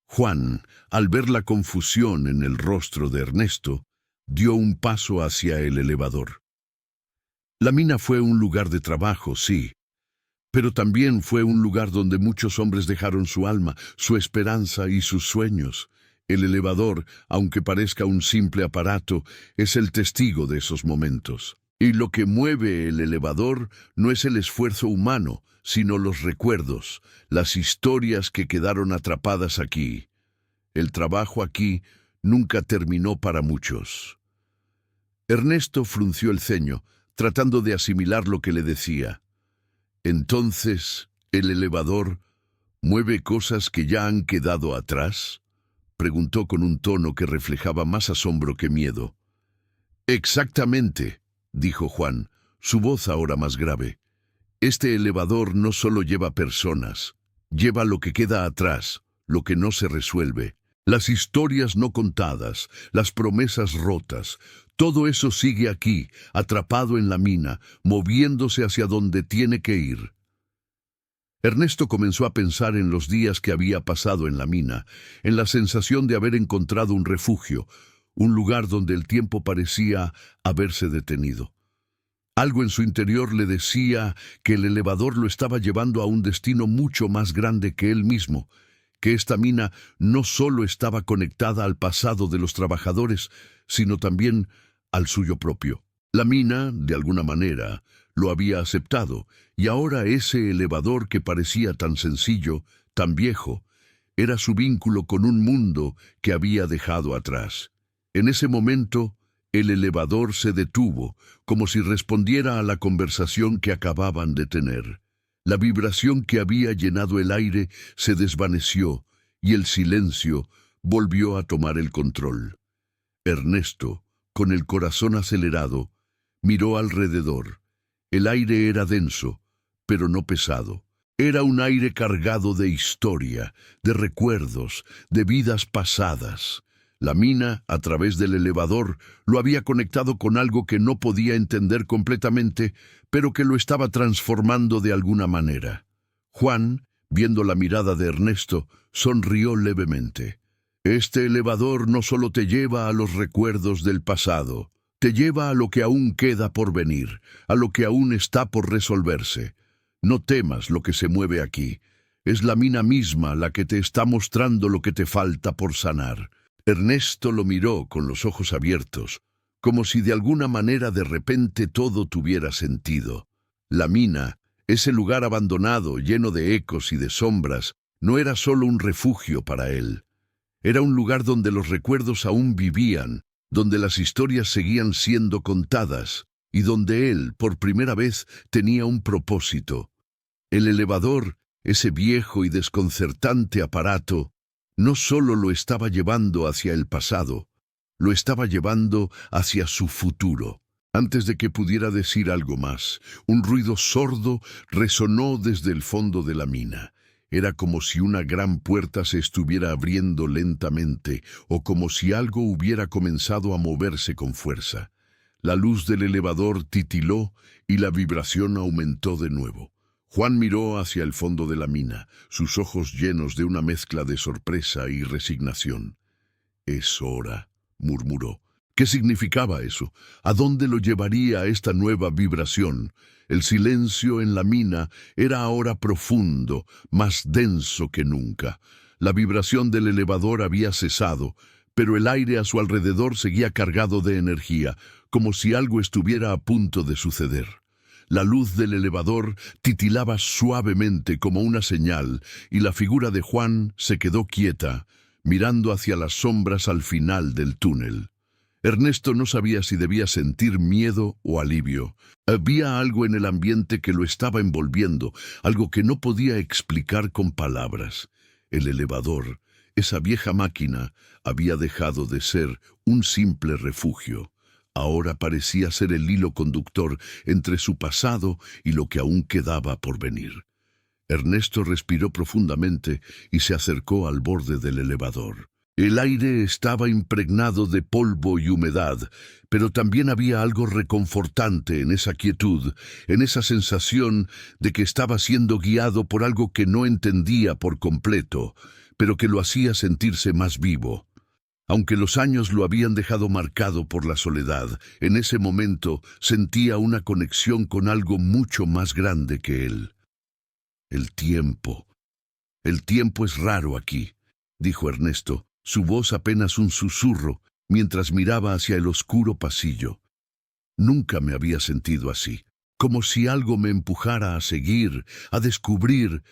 Juan, al ver la confusión en el rostro de Ernesto, dio un paso hacia el elevador. La mina fue un lugar de trabajo, sí, pero también fue un lugar donde muchos hombres dejaron su alma, su esperanza y sus sueños. El elevador, aunque parezca un simple aparato, es el testigo de esos momentos. Y lo que mueve el elevador no es el esfuerzo humano, sino los recuerdos, las historias que quedaron atrapadas aquí. El trabajo aquí nunca terminó para muchos. Ernesto frunció el ceño, tratando de asimilar lo que le decía. «¿Entonces, el elevador mueve cosas que ya han quedado atrás?», preguntó con un tono que reflejaba más asombro que miedo. «Exactamente», dijo Juan, su voz ahora más grave. «Este elevador no solo lleva personas, lleva lo que queda atrás, lo que no se resuelve. Las historias no contadas, las promesas rotas, todo eso sigue aquí, atrapado en la mina, moviéndose hacia donde tiene que ir». Ernesto comenzó a pensar en los días que había pasado en la mina, en la sensación de haber encontrado un refugio, un lugar donde el tiempo parecía haberse detenido. Algo en su interior le decía que el elevador lo estaba llevando a un destino mucho más grande que él mismo, que esta mina no solo estaba conectada al pasado de los trabajadores, sino también al suyo propio. La mina, de alguna manera, lo había aceptado, y ahora ese elevador que parecía tan sencillo, tan viejo, era su vínculo con un mundo que había dejado atrás. En ese momento, el elevador se detuvo, como si respondiera a la conversación que acababan de tener. La vibración que había llenado el aire se desvaneció, y el silencio volvió a tomar el control. Ernesto, con el corazón acelerado, miró alrededor. El aire era denso, pero no pesado. Era un aire cargado de historia, de recuerdos, de vidas pasadas. La mina, a través del elevador, lo había conectado con algo que no podía entender completamente, pero que lo estaba transformando de alguna manera. Juan, viendo la mirada de Ernesto, sonrió levemente. «Este elevador no solo te lleva a los recuerdos del pasado, te lleva a lo que aún queda por venir, a lo que aún está por resolverse. No temas lo que se mueve aquí. Es la mina misma la que te está mostrando lo que te falta por sanar». Ernesto lo miró con los ojos abiertos, como si de alguna manera de repente todo tuviera sentido. La mina, ese lugar abandonado, lleno de ecos y de sombras, no era solo un refugio para él. Era un lugar donde los recuerdos aún vivían, donde las historias seguían siendo contadas, y donde él, por primera vez, tenía un propósito. El elevador, ese viejo y desconcertante aparato, no solo lo estaba llevando hacia el pasado, lo estaba llevando hacia su futuro. Antes de que pudiera decir algo más, un ruido sordo resonó desde el fondo de la mina. Era como si una gran puerta se estuviera abriendo lentamente, o como si algo hubiera comenzado a moverse con fuerza. La luz del elevador titiló y la vibración aumentó de nuevo. Juan miró hacia el fondo de la mina, sus ojos llenos de una mezcla de sorpresa y resignación. «Es hora», murmuró. ¿Qué significaba eso? ¿A dónde lo llevaría esta nueva vibración? El silencio en la mina era ahora profundo, más denso que nunca. La vibración del elevador había cesado, pero el aire a su alrededor seguía cargado de energía, como si algo estuviera a punto de suceder. La luz del elevador titilaba suavemente como una señal, y la figura de Juan se quedó quieta, mirando hacia las sombras al final del túnel. Ernesto no sabía si debía sentir miedo o alivio. Había algo en el ambiente que lo estaba envolviendo, algo que no podía explicar con palabras. El elevador, esa vieja máquina, había dejado de ser un simple refugio. Ahora parecía ser el hilo conductor entre su pasado y lo que aún quedaba por venir. Ernesto respiró profundamente y se acercó al borde del elevador. El aire estaba impregnado de polvo y humedad, pero también había algo reconfortante en esa quietud, en esa sensación de que estaba siendo guiado por algo que no entendía por completo, pero que lo hacía sentirse más vivo. Aunque los años lo habían dejado marcado por la soledad, en ese momento sentía una conexión con algo mucho más grande que él. El tiempo. El tiempo es raro aquí, dijo Ernesto, su voz apenas un susurro, mientras miraba hacia el oscuro pasillo. Nunca me había sentido así, como si algo me empujara a seguir, a descubrir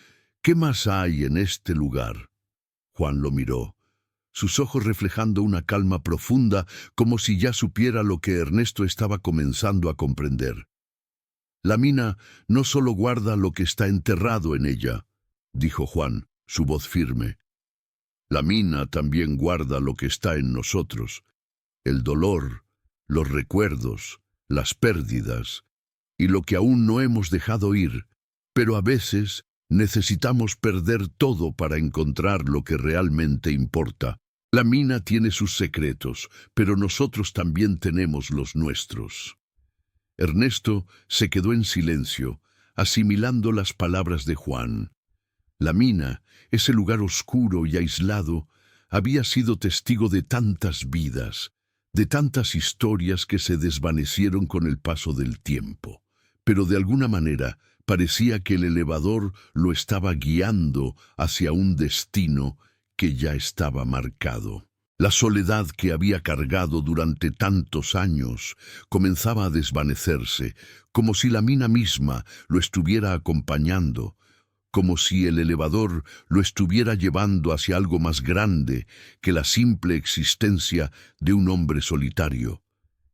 qué más hay en este lugar. Juan lo miró, sus ojos reflejando una calma profunda, como si ya supiera lo que Ernesto estaba comenzando a comprender. La mina no solo guarda lo que está enterrado en ella, dijo Juan, su voz firme. La mina también guarda lo que está en nosotros, el dolor, los recuerdos, las pérdidas y lo que aún no hemos dejado ir, pero a veces necesitamos perder todo para encontrar lo que realmente importa. La mina tiene sus secretos, pero nosotros también tenemos los nuestros. Ernesto se quedó en silencio, asimilando las palabras de Juan. La mina, ese lugar oscuro y aislado, había sido testigo de tantas vidas, de tantas historias que se desvanecieron con el paso del tiempo. Pero de alguna manera parecía que el elevador lo estaba guiando hacia un destino que ya estaba marcado. La soledad que había cargado durante tantos años comenzaba a desvanecerse, como si la mina misma lo estuviera acompañando, como si el elevador lo estuviera llevando hacia algo más grande que la simple existencia de un hombre solitario.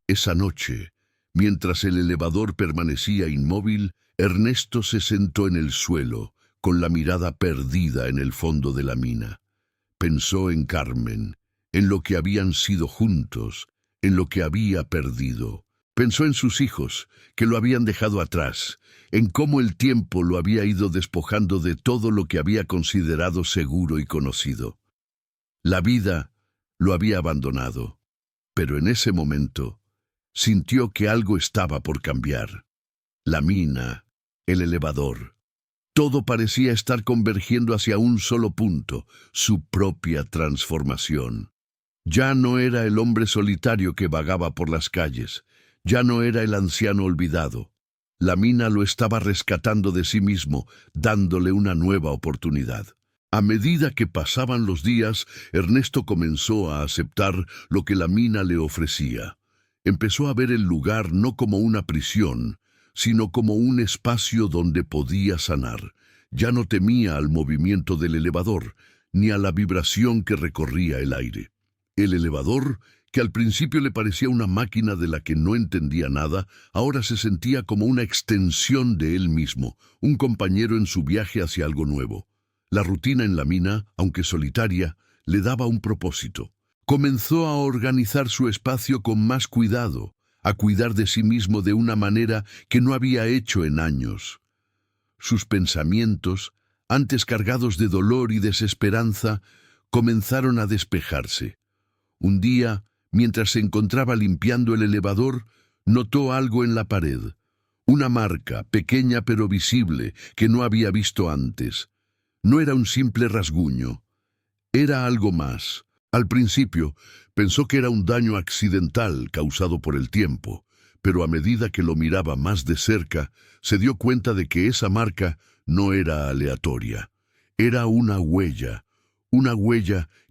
Esa noche, mientras el elevador permanecía inmóvil, Ernesto se sentó en el suelo, con la mirada perdida en el fondo de la mina. Pensó en Carmen, en lo que habían sido juntos, en lo que había perdido. Pensó en sus hijos, que lo habían dejado atrás, en cómo el tiempo lo había ido despojando de todo lo que había considerado seguro y conocido. La vida lo había abandonado, pero en ese momento sintió que algo estaba por cambiar. La mina, el elevador, todo parecía estar convergiendo hacia un solo punto, su propia transformación. Ya no era el hombre solitario que vagaba por las calles, ya no era el anciano olvidado. La mina lo estaba rescatando de sí mismo, dándole una nueva oportunidad. A medida que pasaban los días, Ernesto comenzó a aceptar lo que la mina le ofrecía. Empezó a ver el lugar no como una prisión, sino como un espacio donde podía sanar. Ya no temía al movimiento del elevador, ni a la vibración que recorría el aire. El elevador, que al principio le parecía una máquina de la que no entendía nada, ahora se sentía como una extensión de él mismo, un compañero en su viaje hacia algo nuevo. La rutina en la mina, aunque solitaria, le daba un propósito. Comenzó a organizar su espacio con más cuidado, a cuidar de sí mismo de una manera que no había hecho en años. Sus pensamientos, antes cargados de dolor y desesperanza, comenzaron a despejarse. Un día, mientras se encontraba limpiando el elevador, notó algo en la pared. Una marca, pequeña pero visible, que no había visto antes. No era un simple rasguño. Era algo más. Al principio, pensó que era un daño accidental causado por el tiempo, pero a medida que lo miraba más de cerca, se dio cuenta de que esa marca no era aleatoria. Era una huella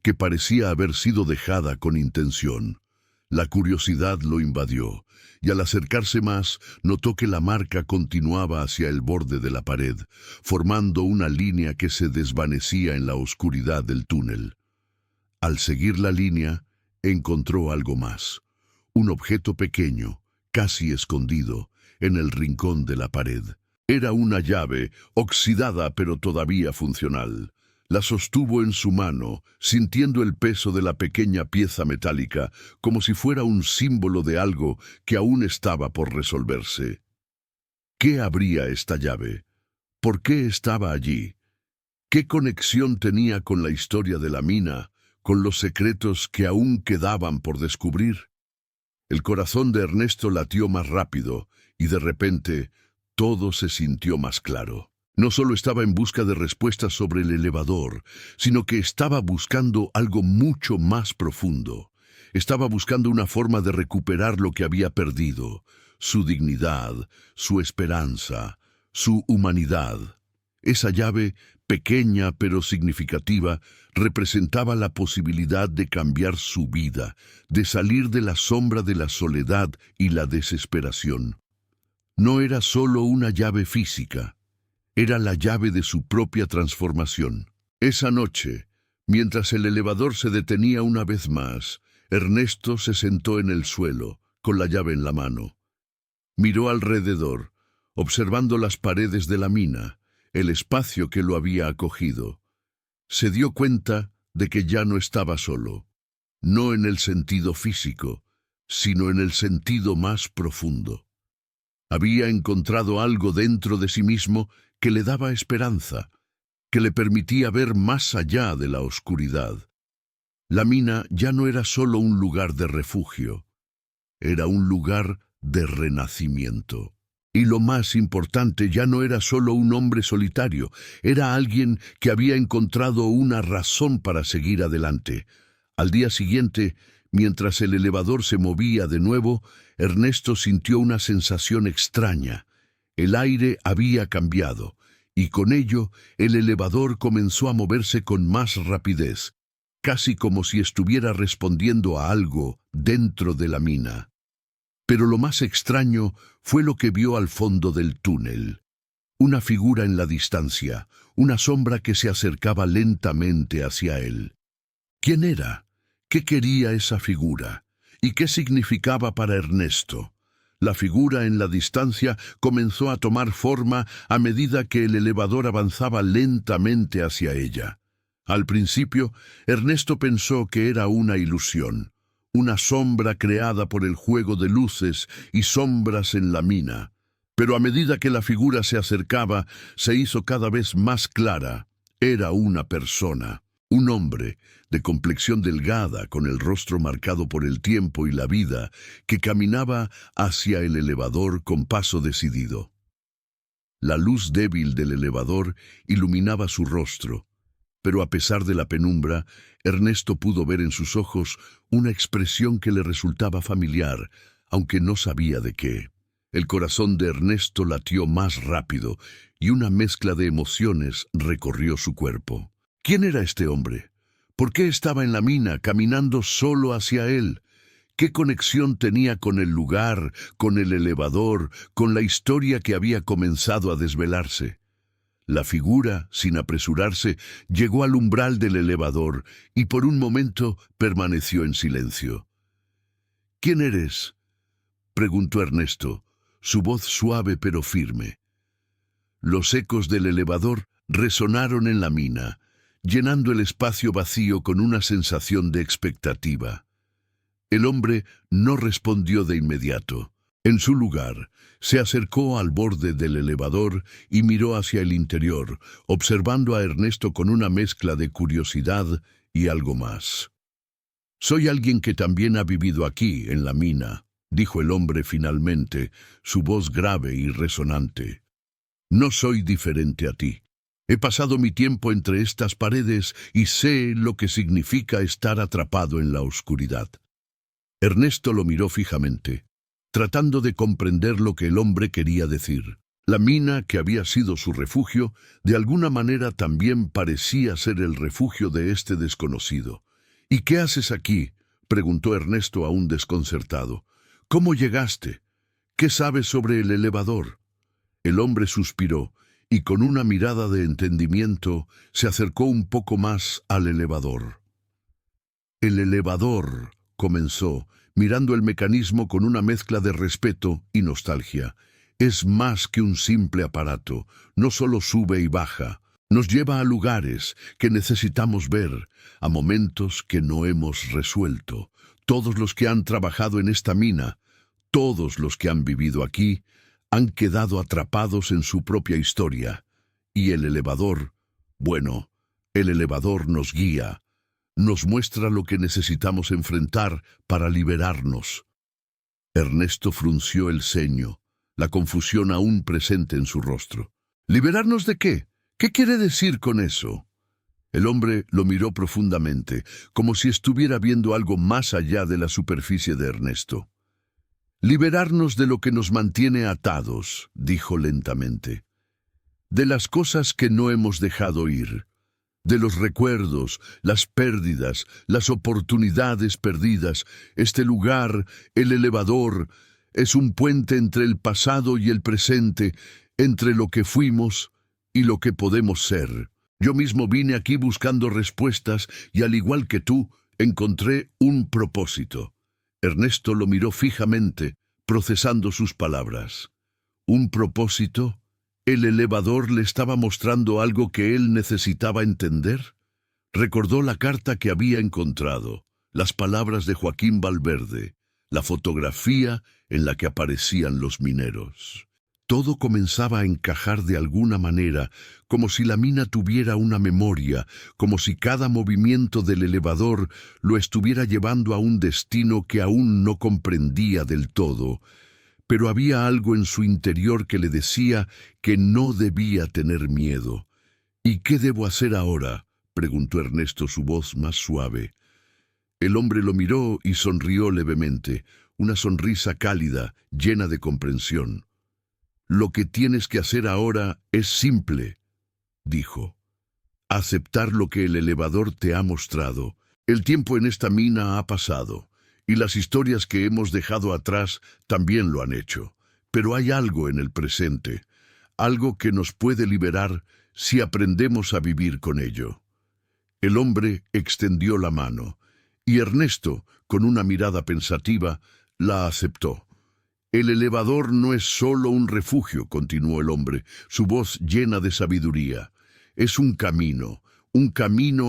que parecía haber sido dejada con intención. La curiosidad lo invadió, y al acercarse más, notó que la marca continuaba hacia el borde de la pared, formando una línea que se desvanecía en la oscuridad del túnel. Al seguir la línea, encontró algo más. Un objeto pequeño, casi escondido, en el rincón de la pared. Era una llave, oxidada pero todavía funcional. La sostuvo en su mano, sintiendo el peso de la pequeña pieza metálica, como si fuera un símbolo de algo que aún estaba por resolverse. ¿Qué abría esta llave? ¿Por qué estaba allí? ¿Qué conexión tenía con la historia de la mina, con los secretos que aún quedaban por descubrir? El corazón de Ernesto latió más rápido, y de repente todo se sintió más claro. No solo estaba en busca de respuestas sobre el elevador, sino que estaba buscando algo mucho más profundo. Estaba buscando una forma de recuperar lo que había perdido, su dignidad, su esperanza, su humanidad. Esa llave, pequeña pero significativa, representaba la posibilidad de cambiar su vida, de salir de la sombra de la soledad y la desesperación. No era solo una llave física. Era la llave de su propia transformación. Esa noche, mientras el elevador se detenía una vez más, Ernesto se sentó en el suelo, con la llave en la mano. Miró alrededor, observando las paredes de la mina, el espacio que lo había acogido. Se dio cuenta de que ya no estaba solo, no en el sentido físico, sino en el sentido más profundo. Había encontrado algo dentro de sí mismo que le daba esperanza, que le permitía ver más allá de la oscuridad. La mina ya no era solo un lugar de refugio, era un lugar de renacimiento. Y lo más importante, ya no era solo un hombre solitario, era alguien que había encontrado una razón para seguir adelante. Al día siguiente, mientras el elevador se movía de nuevo, Ernesto sintió una sensación extraña. El aire había cambiado, y con ello el elevador comenzó a moverse con más rapidez, casi como si estuviera respondiendo a algo dentro de la mina. Pero lo más extraño fue lo que vio al fondo del túnel. Una figura en la distancia, una sombra que se acercaba lentamente hacia él. ¿Quién era? ¿Qué quería esa figura? ¿Y qué significaba para Ernesto? La figura en la distancia comenzó a tomar forma a medida que el elevador avanzaba lentamente hacia ella. Al principio, Ernesto pensó que era una ilusión, una sombra creada por el juego de luces y sombras en la mina. Pero a medida que la figura se acercaba, se hizo cada vez más clara. Era una persona, un hombre, de complexión delgada, con el rostro marcado por el tiempo y la vida, que caminaba hacia el elevador con paso decidido. La luz débil del elevador iluminaba su rostro, pero a pesar de la penumbra, Ernesto pudo ver en sus ojos una expresión que le resultaba familiar, aunque no sabía de qué. El corazón de Ernesto latió más rápido y una mezcla de emociones recorrió su cuerpo. ¿Quién era este hombre? ¿Por qué estaba en la mina, caminando solo hacia él? ¿Qué conexión tenía con el lugar, con el elevador, con la historia que había comenzado a desvelarse? La figura, sin apresurarse, llegó al umbral del elevador y por un momento permaneció en silencio. ¿Quién eres?, preguntó Ernesto, su voz suave pero firme. Los ecos del elevador resonaron en la mina, llenando el espacio vacío con una sensación de expectativa. El hombre no respondió de inmediato. En su lugar, se acercó al borde del elevador y miró hacia el interior, observando a Ernesto con una mezcla de curiosidad y algo más. «Soy alguien que también ha vivido aquí, en la mina», dijo el hombre finalmente, su voz grave y resonante. «No soy diferente a ti. He pasado mi tiempo entre estas paredes y sé lo que significa estar atrapado en la oscuridad». Ernesto lo miró fijamente, tratando de comprender lo que el hombre quería decir. La mina, que había sido su refugio, de alguna manera también parecía ser el refugio de este desconocido. «¿Y qué haces aquí?», preguntó Ernesto aún desconcertado. «¿Cómo llegaste? ¿Qué sabes sobre el elevador?». El hombre suspiró y con una mirada de entendimiento se acercó un poco más al elevador. «El elevador», comenzó, mirando el mecanismo con una mezcla de respeto y nostalgia, «es más que un simple aparato, no solo sube y baja. Nos lleva a lugares que necesitamos ver, a momentos que no hemos resuelto. Todos los que han trabajado en esta mina, todos los que han vivido aquí, han quedado atrapados en su propia historia. Y el elevador, bueno, el elevador nos guía, nos muestra lo que necesitamos enfrentar para liberarnos». Ernesto frunció el ceño, la confusión aún presente en su rostro. «¿Liberarnos de qué? ¿Qué quiere decir con eso?». El hombre lo miró profundamente, como si estuviera viendo algo más allá de la superficie de Ernesto. «Liberarnos de lo que nos mantiene atados», dijo lentamente. «De las cosas que no hemos dejado ir. De los recuerdos, las pérdidas, las oportunidades perdidas. Este lugar, el elevador, es un puente entre el pasado y el presente, entre lo que fuimos y lo que podemos ser. Yo mismo vine aquí buscando respuestas y, al igual que tú, encontré un propósito». Ernesto lo miró fijamente, procesando sus palabras. ¿Un propósito? ¿El elevador le estaba mostrando algo que él necesitaba entender? Recordó la carta que había encontrado, las palabras de Joaquín Valverde, la fotografía en la que aparecían los mineros. Todo comenzaba a encajar de alguna manera, como si la mina tuviera una memoria, como si cada movimiento del elevador lo estuviera llevando a un destino que aún no comprendía del todo. Pero había algo en su interior que le decía que no debía tener miedo. «¿Y qué debo hacer ahora?», preguntó Ernesto, su voz más suave. El hombre lo miró y sonrió levemente, una sonrisa cálida, llena de comprensión. «Lo que tienes que hacer ahora es simple», dijo. «Aceptar lo que el elevador te ha mostrado. El tiempo en esta mina ha pasado, y las historias que hemos dejado atrás también lo han hecho. Pero hay algo en el presente, algo que nos puede liberar si aprendemos a vivir con ello». El hombre extendió la mano, y Ernesto, con una mirada pensativa, la aceptó. «El elevador no es solo un refugio», continuó el hombre, su voz llena de sabiduría. «Es un camino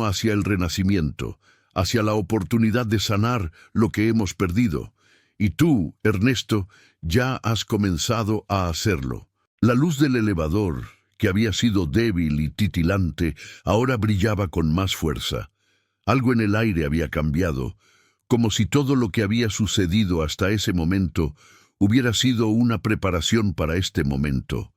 hacia el renacimiento, hacia la oportunidad de sanar lo que hemos perdido. Y tú, Ernesto, ya has comenzado a hacerlo». La luz del elevador, que había sido débil y titilante, ahora brillaba con más fuerza. Algo en el aire había cambiado, como si todo lo que había sucedido hasta ese momento hubiera sido una preparación para este momento.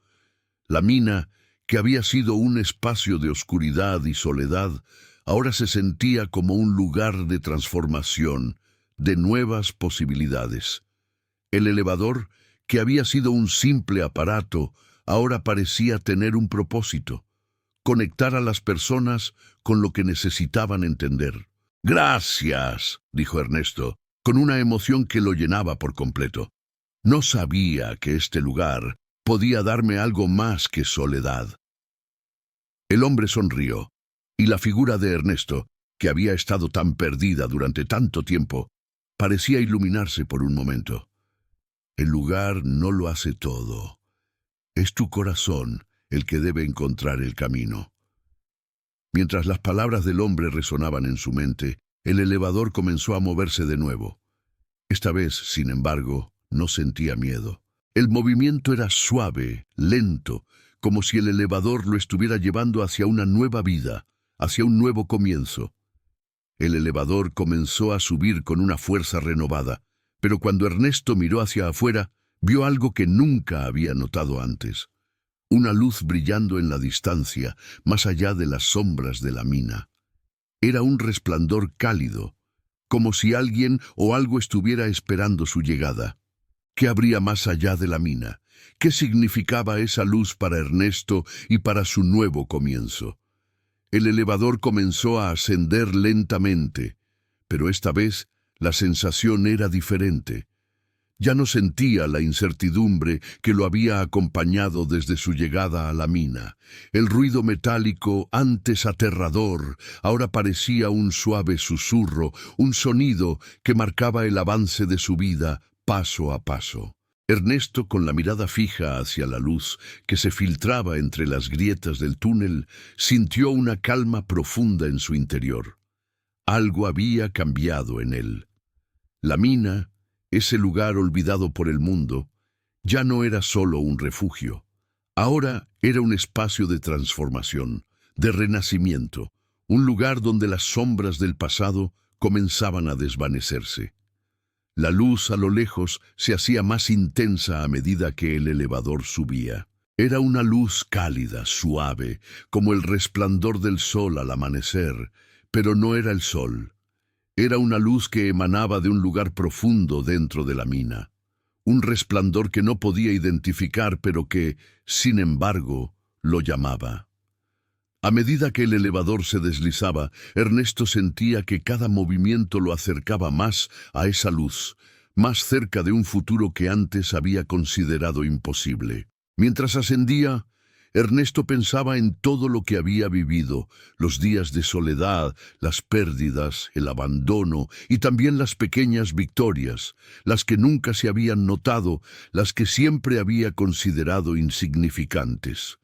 La mina, que había sido un espacio de oscuridad y soledad, ahora se sentía como un lugar de transformación, de nuevas posibilidades. El elevador, que había sido un simple aparato, ahora parecía tener un propósito: conectar a las personas con lo que necesitaban entender. «Gracias», dijo Ernesto, con una emoción que lo llenaba por completo. No sabía que este lugar podía darme algo más que soledad. El hombre sonrió, y la figura de Ernesto, que había estado tan perdida durante tanto tiempo, parecía iluminarse por un momento. «El lugar no lo hace todo. Es tu corazón el que debe encontrar el camino». Mientras las palabras del hombre resonaban en su mente, el elevador comenzó a moverse de nuevo. Esta vez, sin embargo, no sentía miedo. El movimiento era suave, lento, como si el elevador lo estuviera llevando hacia una nueva vida, hacia un nuevo comienzo. El elevador comenzó a subir con una fuerza renovada, pero cuando Ernesto miró hacia afuera, vio algo que nunca había notado antes. Una luz brillando en la distancia, más allá de las sombras de la mina. Era un resplandor cálido, como si alguien o algo estuviera esperando su llegada. ¿Qué habría más allá de la mina? ¿Qué significaba esa luz para Ernesto y para su nuevo comienzo? El elevador comenzó a ascender lentamente, pero esta vez la sensación era diferente. Ya no sentía la incertidumbre que lo había acompañado desde su llegada a la mina. El ruido metálico, antes aterrador, ahora parecía un suave susurro, un sonido que marcaba el avance de su vida paso a paso. Ernesto, con la mirada fija hacia la luz que se filtraba entre las grietas del túnel, sintió una calma profunda en su interior. Algo había cambiado en él. La mina, ese lugar olvidado por el mundo, ya no era solo un refugio. Ahora era un espacio de transformación, de renacimiento, un lugar donde las sombras del pasado comenzaban a desvanecerse. La luz a lo lejos se hacía más intensa a medida que el elevador subía. Era una luz cálida, suave, como el resplandor del sol al amanecer, pero no era el sol. Era una luz que emanaba de un lugar profundo dentro de la mina. Un resplandor que no podía identificar, pero que, sin embargo, lo llamaba. A medida que el elevador se deslizaba, Ernesto sentía que cada movimiento lo acercaba más a esa luz, más cerca de un futuro que antes había considerado imposible. Mientras ascendía, Ernesto pensaba en todo lo que había vivido, los días de soledad, las pérdidas, el abandono y también las pequeñas victorias, las que nunca se habían notado, las que siempre había considerado insignificantes.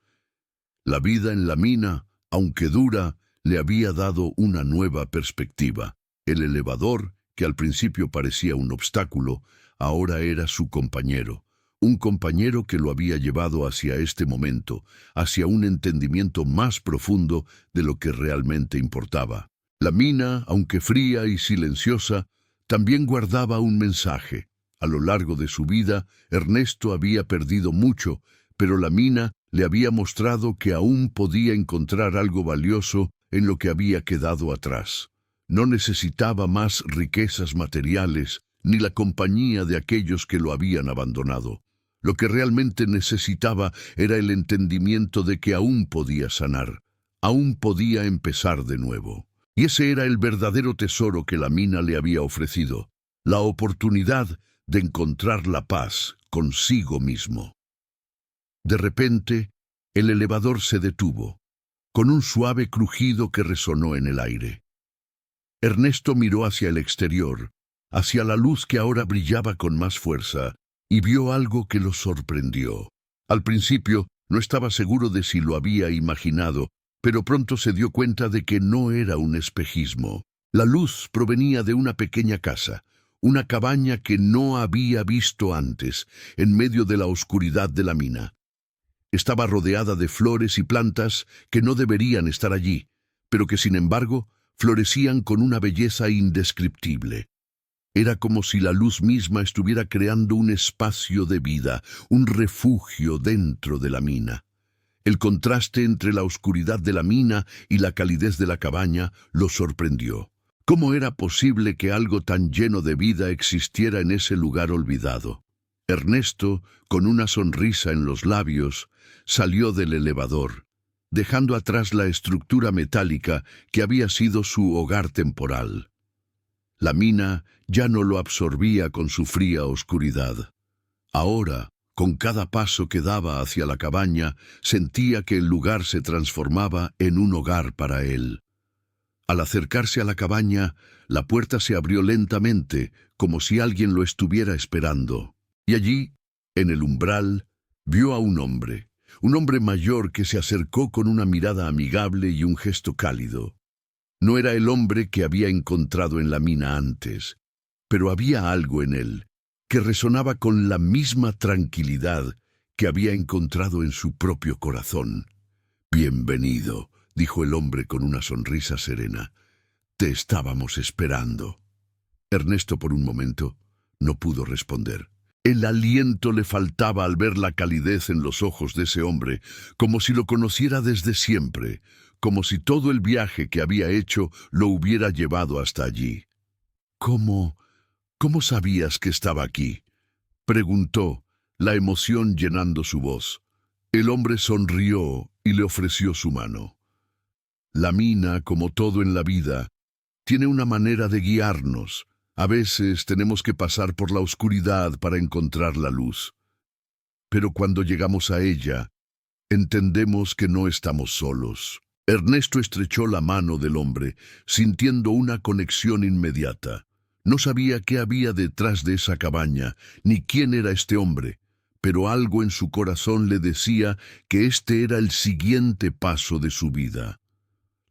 La vida en la mina, aunque dura, le había dado una nueva perspectiva. El elevador, que al principio parecía un obstáculo, ahora era su compañero. Un compañero que lo había llevado hacia este momento, hacia un entendimiento más profundo de lo que realmente importaba. La mina, aunque fría y silenciosa, también guardaba un mensaje. A lo largo de su vida, Ernesto había perdido mucho, pero la mina le había mostrado que aún podía encontrar algo valioso en lo que había quedado atrás. No necesitaba más riquezas materiales ni la compañía de aquellos que lo habían abandonado. Lo que realmente necesitaba era el entendimiento de que aún podía sanar, aún podía empezar de nuevo. Y ese era el verdadero tesoro que la mina le había ofrecido, la oportunidad de encontrar la paz consigo mismo. De repente, el elevador se detuvo, con un suave crujido que resonó en el aire. Ernesto miró hacia el exterior, hacia la luz que ahora brillaba con más fuerza, y vio algo que lo sorprendió. Al principio, no estaba seguro de si lo había imaginado, pero pronto se dio cuenta de que no era un espejismo. La luz provenía de una pequeña casa, una cabaña que no había visto antes, en medio de la oscuridad de la mina. Estaba rodeada de flores y plantas que no deberían estar allí, pero que sin embargo florecían con una belleza indescriptible. Era como si la luz misma estuviera creando un espacio de vida, un refugio dentro de la mina. El contraste entre la oscuridad de la mina y la calidez de la cabaña lo sorprendió. ¿Cómo era posible que algo tan lleno de vida existiera en ese lugar olvidado? Ernesto, con una sonrisa en los labios, salió del elevador, dejando atrás la estructura metálica que había sido su hogar temporal. La mina ya no lo absorbía con su fría oscuridad. Ahora, con cada paso que daba hacia la cabaña, sentía que el lugar se transformaba en un hogar para él. Al acercarse a la cabaña, la puerta se abrió lentamente, como si alguien lo estuviera esperando. Y allí, en el umbral, vio a un hombre un hombre mayor que se acercó con una mirada amigable y un gesto cálido. No era el hombre que había encontrado en la mina antes, pero había algo en él que resonaba con la misma tranquilidad que había encontrado en su propio corazón. «Bienvenido», dijo el hombre con una sonrisa serena. «Te estábamos esperando». Ernesto, por un momento, no pudo responder. El aliento le faltaba al ver la calidez en los ojos de ese hombre, como si lo conociera desde siempre, como si todo el viaje que había hecho lo hubiera llevado hasta allí. «¿Cómo sabías que estaba aquí?», preguntó, la emoción llenando su voz. El hombre sonrió y le ofreció su mano. La mina, como todo en la vida, tiene una manera de guiarnos. A veces tenemos que pasar por la oscuridad para encontrar la luz. Pero cuando llegamos a ella, entendemos que no estamos solos. Ernesto estrechó la mano del hombre, sintiendo una conexión inmediata. No sabía qué había detrás de esa cabaña, ni quién era este hombre, pero algo en su corazón le decía que este era el siguiente paso de su vida.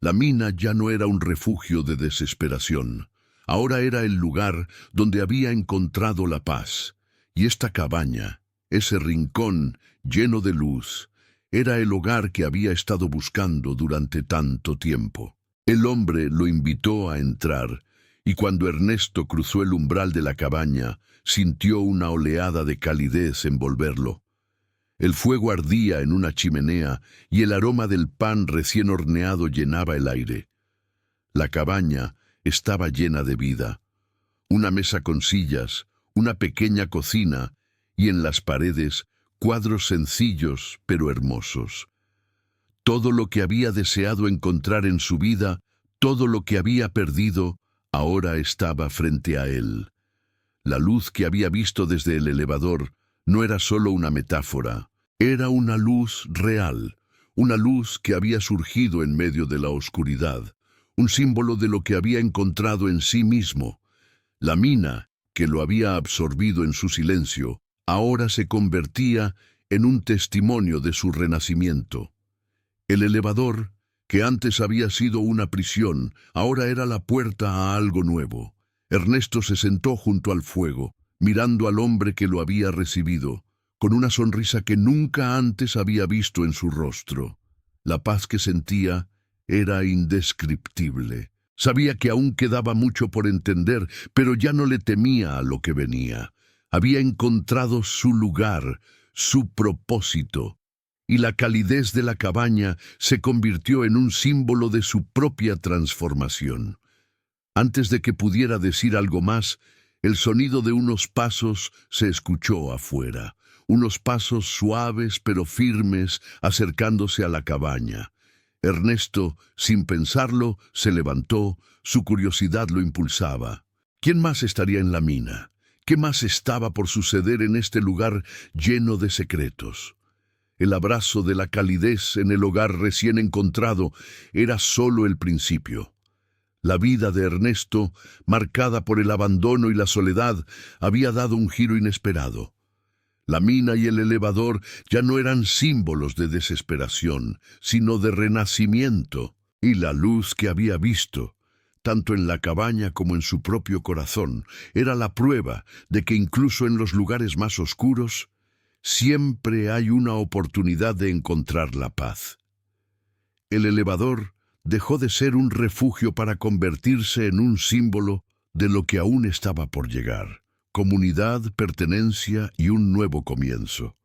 La mina ya no era un refugio de desesperación. Ahora era el lugar donde había encontrado la paz. Y esta cabaña, ese rincón lleno de luz, era el hogar que había estado buscando durante tanto tiempo. El hombre lo invitó a entrar, y cuando Ernesto cruzó el umbral de la cabaña, sintió una oleada de calidez envolverlo. El fuego ardía en una chimenea y el aroma del pan recién horneado llenaba el aire. La cabaña estaba llena de vida. Una mesa con sillas, una pequeña cocina y en las paredes cuadros sencillos pero hermosos. Todo lo que había deseado encontrar en su vida, todo lo que había perdido, ahora estaba frente a él. La luz que había visto desde el elevador no era solo una metáfora, era una luz real, una luz que había surgido en medio de la oscuridad, un símbolo de lo que había encontrado en sí mismo. La mina, que lo había absorbido en su silencio, ahora se convertía en un testimonio de su renacimiento. El elevador, que antes había sido una prisión, ahora era la puerta a algo nuevo. Ernesto se sentó junto al fuego, mirando al hombre que lo había recibido, con una sonrisa que nunca antes había visto en su rostro. La paz que sentía era indescriptible. Sabía que aún quedaba mucho por entender, pero ya no le temía a lo que venía. Había encontrado su lugar, su propósito, y la calidez de la cabaña se convirtió en un símbolo de su propia transformación. Antes de que pudiera decir algo más, el sonido de unos pasos se escuchó afuera, unos pasos suaves pero firmes acercándose a la cabaña. Ernesto, sin pensarlo, se levantó, su curiosidad lo impulsaba. ¿Quién más estaría en la mina? ¿Qué más estaba por suceder en este lugar lleno de secretos? El abrazo de la calidez en el hogar recién encontrado era solo el principio. La vida de Ernesto, marcada por el abandono y la soledad, había dado un giro inesperado. La mina y el elevador ya no eran símbolos de desesperación, sino de renacimiento, y la luz que había visto, tanto en la cabaña como en su propio corazón, era la prueba de que incluso en los lugares más oscuros, siempre hay una oportunidad de encontrar la paz. El elevador dejó de ser un refugio para convertirse en un símbolo de lo que aún estaba por llegar: comunidad, pertenencia y un nuevo comienzo.